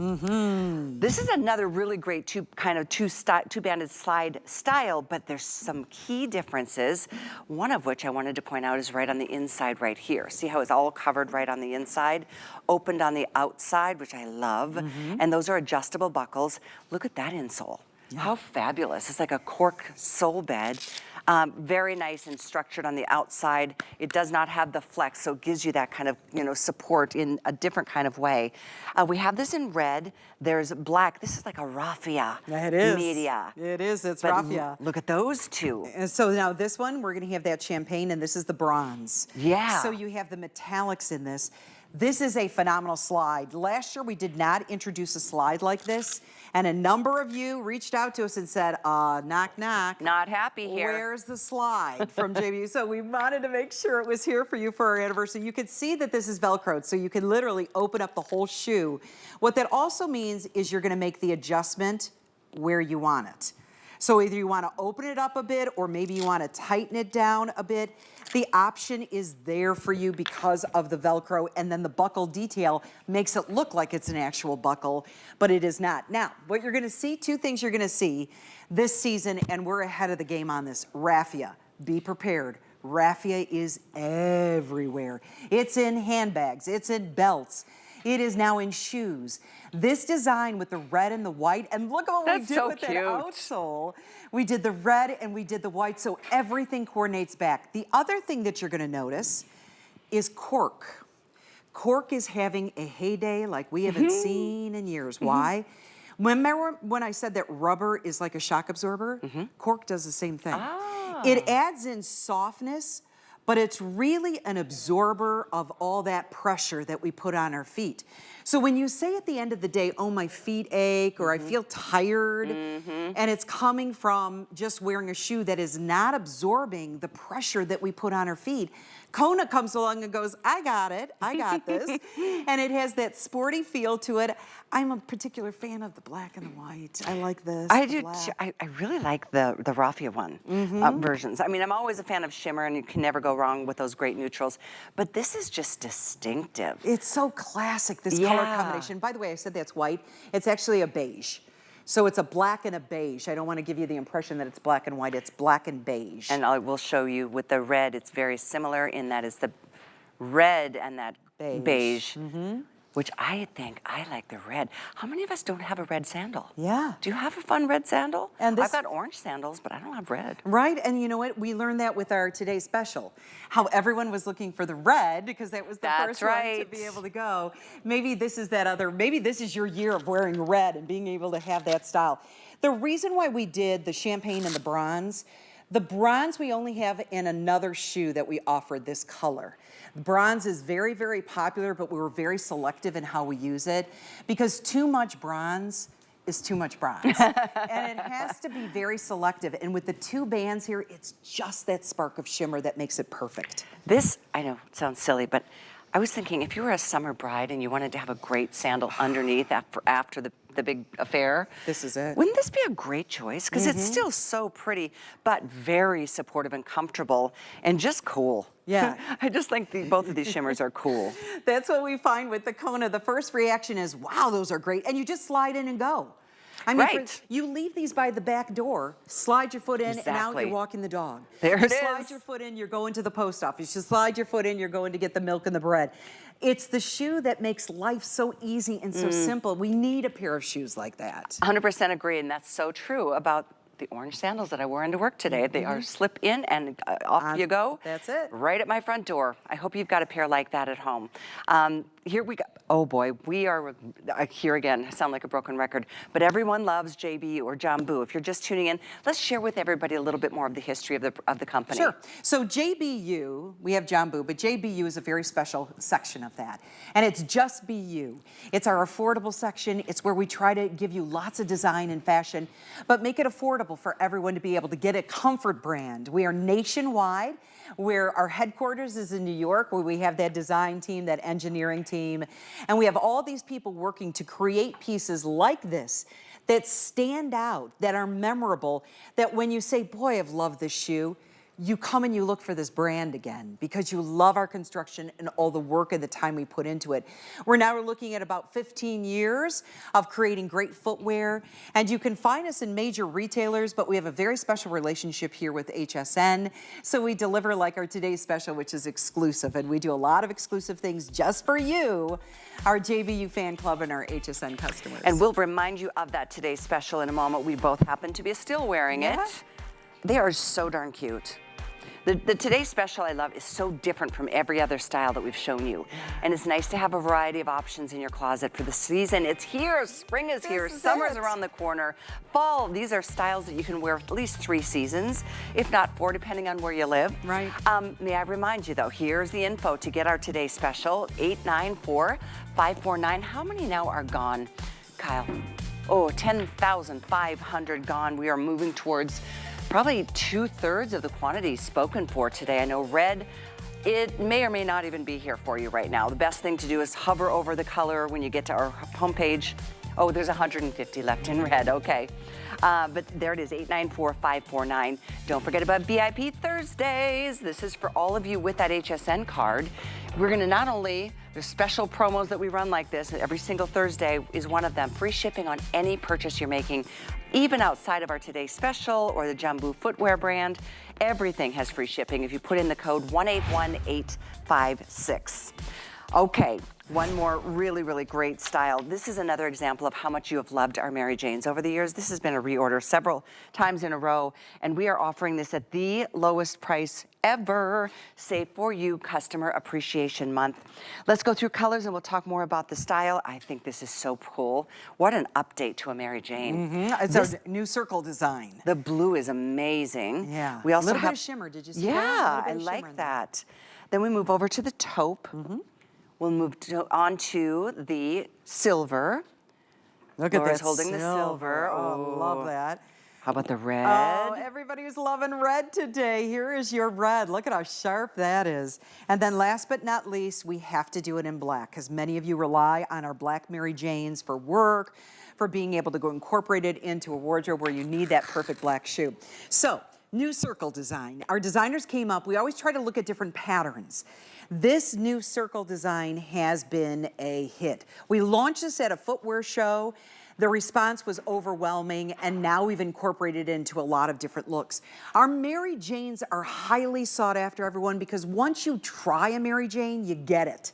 This is another really great two-banded slide style, but there's some key differences. One of which I wanted to point out is right on the inside right here. See how it's all covered right on the inside, opened on the outside, which I love. And those are adjustable buckles. Look at that insole. Yeah. How fabulous. It's like a cork sole bed. Very nice and structured on the outside. It does not have the flex, so it gives you that kind of, support in a different kind of way. We have this in red. There's black. This is like a raffia. It is. Media. It is. It's raffia. Look at those two. And so now this one, we're going to have that champagne, and this is the bronze. Yeah. So you have the metallics in this. This is a phenomenal slide. Last year, we did not introduce a slide like this, and a number of you reached out to us and said, knock, knock. Not happy here. Where's the slide from JBU? So we wanted to make sure it was here for you for our anniversary. You can see that this is Velcroed, so you can literally open up the whole shoe. What that also means is you're gonna make the adjustment where you want it. So either you want to open it up a bit, or maybe you want to tighten it down a bit. The option is there for you because of the Velcro, and then the buckle detail makes it look like it's an actual buckle, but it is not. Now, what you're going to see, two things you're going to see this season, and we're ahead of the game on this. Raffia, be prepared. Raffia is everywhere. It's in handbags, it's in belts. It is now in shoes. This design with the red and the white, and look at what we did with that outsole. We did the red and we did the white, so everything coordinates back. The other thing that you're gonna notice is cork. Cork is having a heyday like we haven't seen in years. Why? Remember when I said that rubber is like a shock absorber? Cork does the same thing. It adds in softness, but it's really an absorber of all that pressure that we put on our feet. So when you say at the end of the day, oh, my feet ache, or I feel tired, and it's coming from just wearing a shoe that is not absorbing the pressure that we put on our feet, Kona comes along and goes, I got it, I got this. And it has that sporty feel to it. I'm a particular fan of the black and the white. I like this. I do too. I really like the raffia one versions. I mean, I'm always a fan of shimmer, and you can never go wrong with those great neutrals. But this is just distinctive. It's so classic, this color combination. By the way, I said that's white. It's actually a beige. So it's a black and a beige. I don't want to give you the impression that it's black and white. It's black and beige. And I will show you with the red, it's very similar in that it's the red and that beige. which I think I like the red. How many of us don't have a red sandal? Yeah. Do you have a fun red sandal? And this- I've got orange sandals, but I don't have red. Right, and you know what? We learned that with our Today Special, how everyone was looking for the red because that was the That's first one to right. be able to go. Maybe this is that other, maybe this is your year of wearing red and being able to have that style. The reason why we did the champagne and the bronze we only have in another shoe that we offered this color. Bronze is very, very popular, but we were very selective in how we use it because too much bronze is too much bronze. And it has to be very selective. And with the two bands here, it's just that spark of shimmer that makes it perfect. This, I know, it sounds silly, but I was thinking if you were a summer bride and you wanted to have a great sandal underneath after the big affair. This is it. Wouldn't this be a great choice? Because it's still so pretty, but very supportive and comfortable and just cool. Yeah. I just think both of these shimmers are cool. That's what we find with the Kona. The first reaction is, wow, those are great. And you just slide in and go. I mean, Right. you leave these by the back door, slide your foot in, and out Exactly. you're walking the dog. There you it slide is. your foot in, you're going to the post office. You slide your foot in, you're going to get the milk and the bread. It's the shoe that makes life so easy and so simple. We need a pair of shoes like that. 100% agree, and that's so true about the orange sandals that I wore into work today. They are slip in and off you go. That's it. Right at my front door. I hope you've got a pair like that at home. Here we go. Oh boy, we are here again. I sound like a broken record, but everyone loves JBU or Jambu. If you're just tuning in, let's share with everybody a little bit more of the history of the company. Sure. So JBU, we have Jambu, but JBU is a very special section of that. And it's just BU. It's our affordable section. It's where we try to give you lots of design and fashion, but make it affordable for everyone to be able to get a comfort brand. We are nationwide, where our headquarters is in New York, where we have that design team, that engineering team, and we have all these people working to create pieces like this that stand out, that are memorable, that when you say, boy, I've loved this shoe, you come and you look for this brand again because you love our construction and all the work and the time we put into it. We're now looking at about 15 years of creating great footwear, and you can find us in major retailers, but we have a very special relationship here with HSN. So we deliver like our Today's Special, which is exclusive, and we do a lot of exclusive things just for you, our JBU fan club and our HSN customers. And we'll remind you of that Today's Special in a moment. We both happen to be still wearing it. They are so darn cute. The Today's Special I love is so different from every other style that we've shown you. And it's nice to have a variety of options in your closet for the season. It's here, spring is here, summer's around the corner. Fall, these are styles that you can wear at least 3 seasons, if not 4, depending on where you live. Right. May I remind you though, here's the info to get our Today's Special, 894-549. How many now are gone, Kyle? Oh, 10,500 gone. We are moving towards probably 2/3 of the quantity spoken for today. I know red, it may or may not even be here for you right now. The best thing to do is hover over the color when you get to our homepage. Oh, there's 150 left in red, okay. But there it is, 894-549. Don't forget about VIP Thursdays. This is for all of you with that HSN card. We're gonna not only, there's special promos that we run like this, every single Thursday is one of them. Free shipping on any purchase you're making, even outside of our Today's Special or the Jambu Footwear brand. Everything has free shipping if you put in the code 181856. Okay, one more really, really great style. This is another example of how much you have loved our Mary Janes over the years. This has been a reorder several times in a row, and we are offering this at the lowest price ever, save for you Customer Appreciation Month. Let's go through colors and we'll talk more about the style. I think this is so cool. What an update to a Mary Jane. It's a new circle design. The blue is amazing. Yeah, We also a little have bit of shimmer. Did you see that? Yeah, A little I bit of shimmer like in there. that. Then we move over to the taupe. We'll move on to the silver. Look at Laura's that holding the silver. Oh, love that. How about the red? Oh, everybody's loving red today. Here is your red. Look at how sharp that is. And then last but not least, we have to do it in black because many of you rely on our black Mary Janes for work, for being able to go incorporate it into a wardrobe where you need that perfect black shoe. So, new circle design. Our designers came up, we always try to look at different patterns. This new circle design has been a hit. We launched this at a footwear show. The response was overwhelming, and now we've incorporated it into a lot of different looks. Our Mary Janes are highly sought after, everyone, because once you try a Mary Jane, you get it.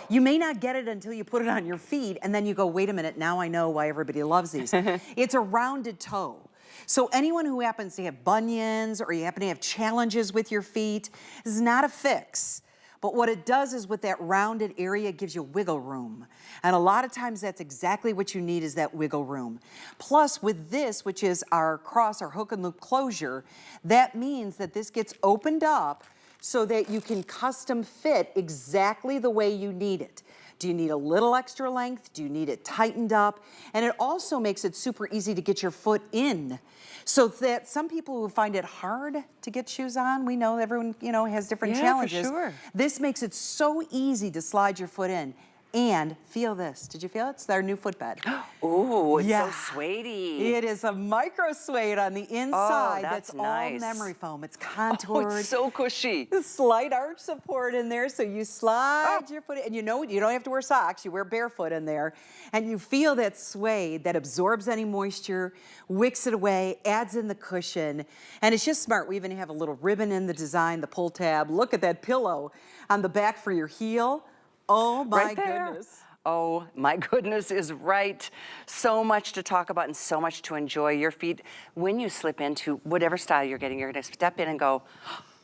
You may not get it until you put it on your feet, and then you go, wait a minute, now I know why everybody loves these. It's a rounded toe. So anyone who happens to have bunions or you happen to have challenges with your feet, this is not a fix. But what it does is with that rounded area, it gives you wiggle room. And a lot of times that's exactly what you need, is that wiggle room. Plus with this, which is our cross, our hook and loop closure, that means that this gets opened up so that you can custom fit exactly the way you need it. Do you need a little extra length? Do you need it tightened up? And it also makes it super easy to get your foot in. So that some people who find it hard to get shoes on, we know everyone, has different challenges. For sure. This makes it so easy to slide your foot in. And feel this. Did you feel it? It's our new footbed. Ooh, it's Yeah. so suedey. It is a micro suede on the inside. that's all nice. memory foam. It's Oh, contoured. it's so cushy. Slight arch support in there, so you slide your foot in, and you don't have to wear socks. You wear barefoot in there, and you feel that suede that absorbs any moisture, wicks it away, adds in the cushion, and it's just smart. We even have a little ribbon in the design, the pull tab. Look at that pillow on the back for your heel. Oh my Right there. goodness. Oh my goodness is right. So much to talk about and so much to enjoy. Your feet, when you slip into whatever style you're getting, you're gonna step in and go,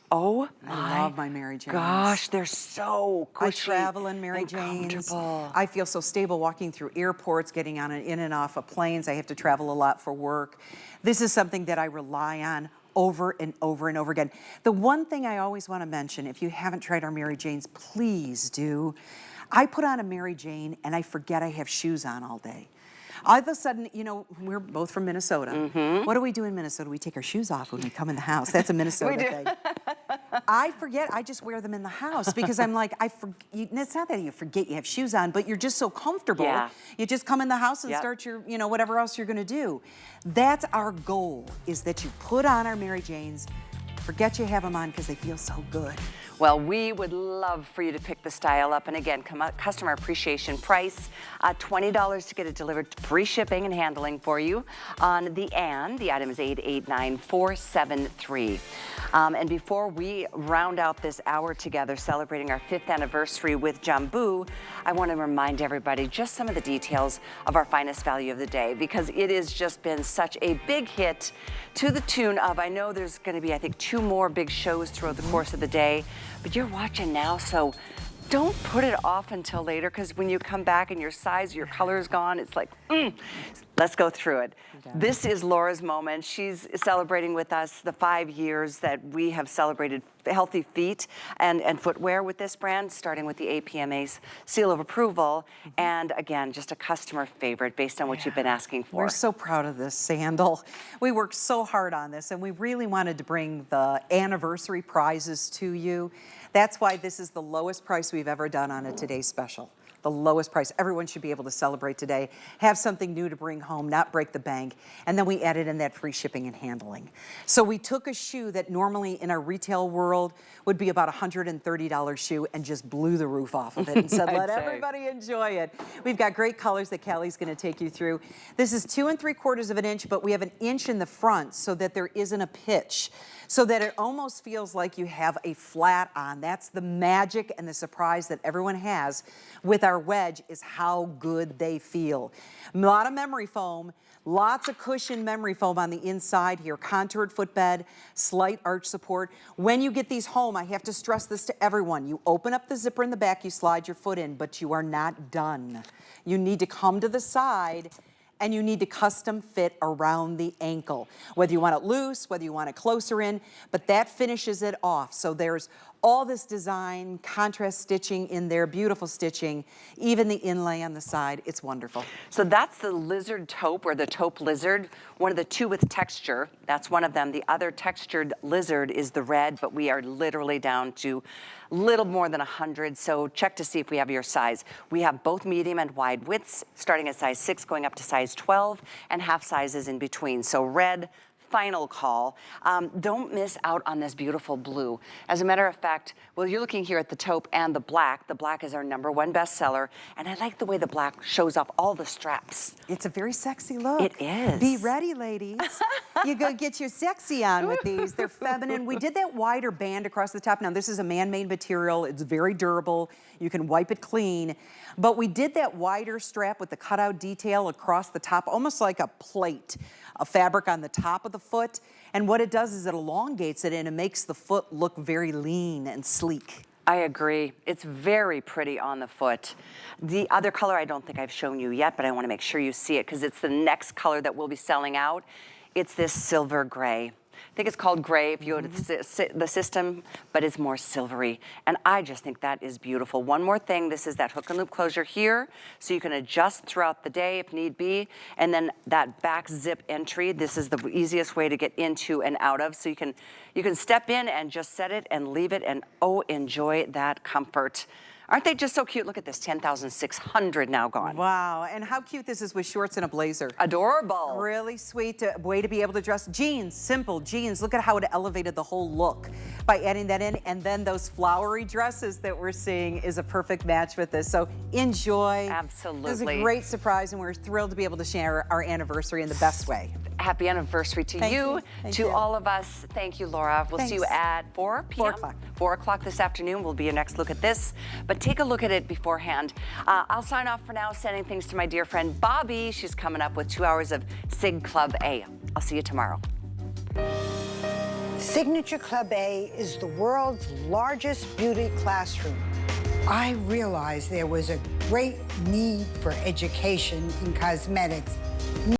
oh I love my Mary Janes. gosh, they're so cushy. I travel in Mary and Janes. comfortable. I feel so stable walking through airports, getting on and in and off of planes. I have to travel a lot for work. This is something that I rely on over and over and over again. The one thing I always want to mention, if you haven't tried our Mary Janes, please do. I put on a Mary Jane and I forget I have shoes on all day. All of a sudden, we're both from Minnesota. What do we do in Minnesota? We take our shoes off when we come in the house. That's a Minnesota thing. I forget, I just wear them in the house because I'm like, it's not that you forget you have shoes on, but you're just so comfortable. Yeah. You just come in the house and Yep. start your, whatever else you're gonna do. That's our goal, is that you put on our Mary Janes, forget you have them on because they feel so good. Well, we would love for you to pick the style up. And again, customer appreciation price, $20 to get it delivered, free shipping and handling for you. On the item is 889473. And before we round out this hour together celebrating our 5th anniversary with Jambu, I want to remind everybody just some of the details of our finest value of the day, because it has just been such a big hit, to the tune of, I know there's going to be, I think, 2 more big shows throughout the course of the day. But you're watching now, so don't put it off until later, because when you come back and your size, your color is gone, it's like, let's go through it. This is Laura's moment. She's celebrating with us the 5 years that we have celebrated healthy feet and footwear with this brand, starting with the APMA's seal of approval. And again, just a customer favorite based on what you've been asking for. We're so proud of this sandal. We worked so hard on this, and we really wanted to bring the anniversary prizes to you. That's why this is the lowest price we've ever done on a Today's Special. The lowest price. Everyone should be able to celebrate today, have something new to bring home, not break the bank, and then we added in that free shipping and handling. So we took a shoe that normally in our retail world would be about a $130 shoe and just blew the roof off of it and said, let everybody enjoy it. We've got great colors that Callie's gonna take you through. This is 2 3/4 of an inch, but we have an inch in the front so that there isn't a pitch, so that it almost feels like you have a flat on. That's the magic and the surprise that everyone has with our wedge, is how good they feel. A lot of memory foam, lots of cushion memory foam on the inside here, contoured footbed, slight arch support. When you get these home, I have to stress this to everyone. You open up the zipper in the back, you slide your foot in, but you are not done. You need to come to the side and you need to custom fit around the ankle. Whether you want it loose, whether you want it closer in, but that finishes it off. So there's all this design, contrast stitching in there, beautiful stitching, even the inlay on the side, it's wonderful. So that's the lizard taupe, or the taupe lizard, one of the 2 with texture. That's one of them. The other textured lizard is the red, but we are literally down to little more than 100, so check to see if we have your size. We have both medium and wide widths, starting at size 6, going up to size 12, and half sizes in between. So red, final call. Don't miss out on this beautiful blue. As a matter of fact, well, you're looking here at the taupe and the black. The black is our #1 bestseller, and I like the way the black shows off all the straps. It's a very sexy look. It is. Be ready, ladies. You go get your sexy on with these. They're feminine. We did that wider band across the top. Now, this is a man-made material. It's very durable. You can wipe it clean. But we did that wider strap with the cutout detail across the top, almost like a plate of fabric on the top of the foot. And what it does is it elongates it and it makes the foot look very lean and sleek. I agree. It's very pretty on the foot. The other color I don't think I've shown you yet, but I want to make sure you see it because it's the next color that we'll be selling out. It's this silver gray. I think it's called gray if you go to the system, but it's more silvery. And I just think that is beautiful. One more thing, this is that hook and loop closure here, so you can adjust throughout the day if need be. And then that back zip entry, this is the easiest way to get into and out of. So you can step in and just set it and leave it and oh, enjoy that comfort. Aren't they just so cute? Look at this, 10,600 now gone. Wow, and how cute this is with shorts and a blazer. Adorable. Really sweet way to be able to dress. Jeans, simple jeans. Look at how it elevated the whole look by adding that in. And then those flowery dresses that we're seeing is a perfect match with this. So enjoy. Absolutely. It was a great surprise and we're thrilled to be able to share our anniversary in the best way. Happy anniversary to you, to all of us. Thank you, Laura. We'll see you at 4 p.m. 4 o'clock. 4 o'clock this afternoon will be your next look at this. But take a look at it beforehand. I'll sign off for now, sending things to my dear friend Bobby. She's coming up with 2 hours of Sig Club A. I'll see you tomorrow. Signature Club A is the world's largest beauty classroom. I realized there was a great need for education in cosmetics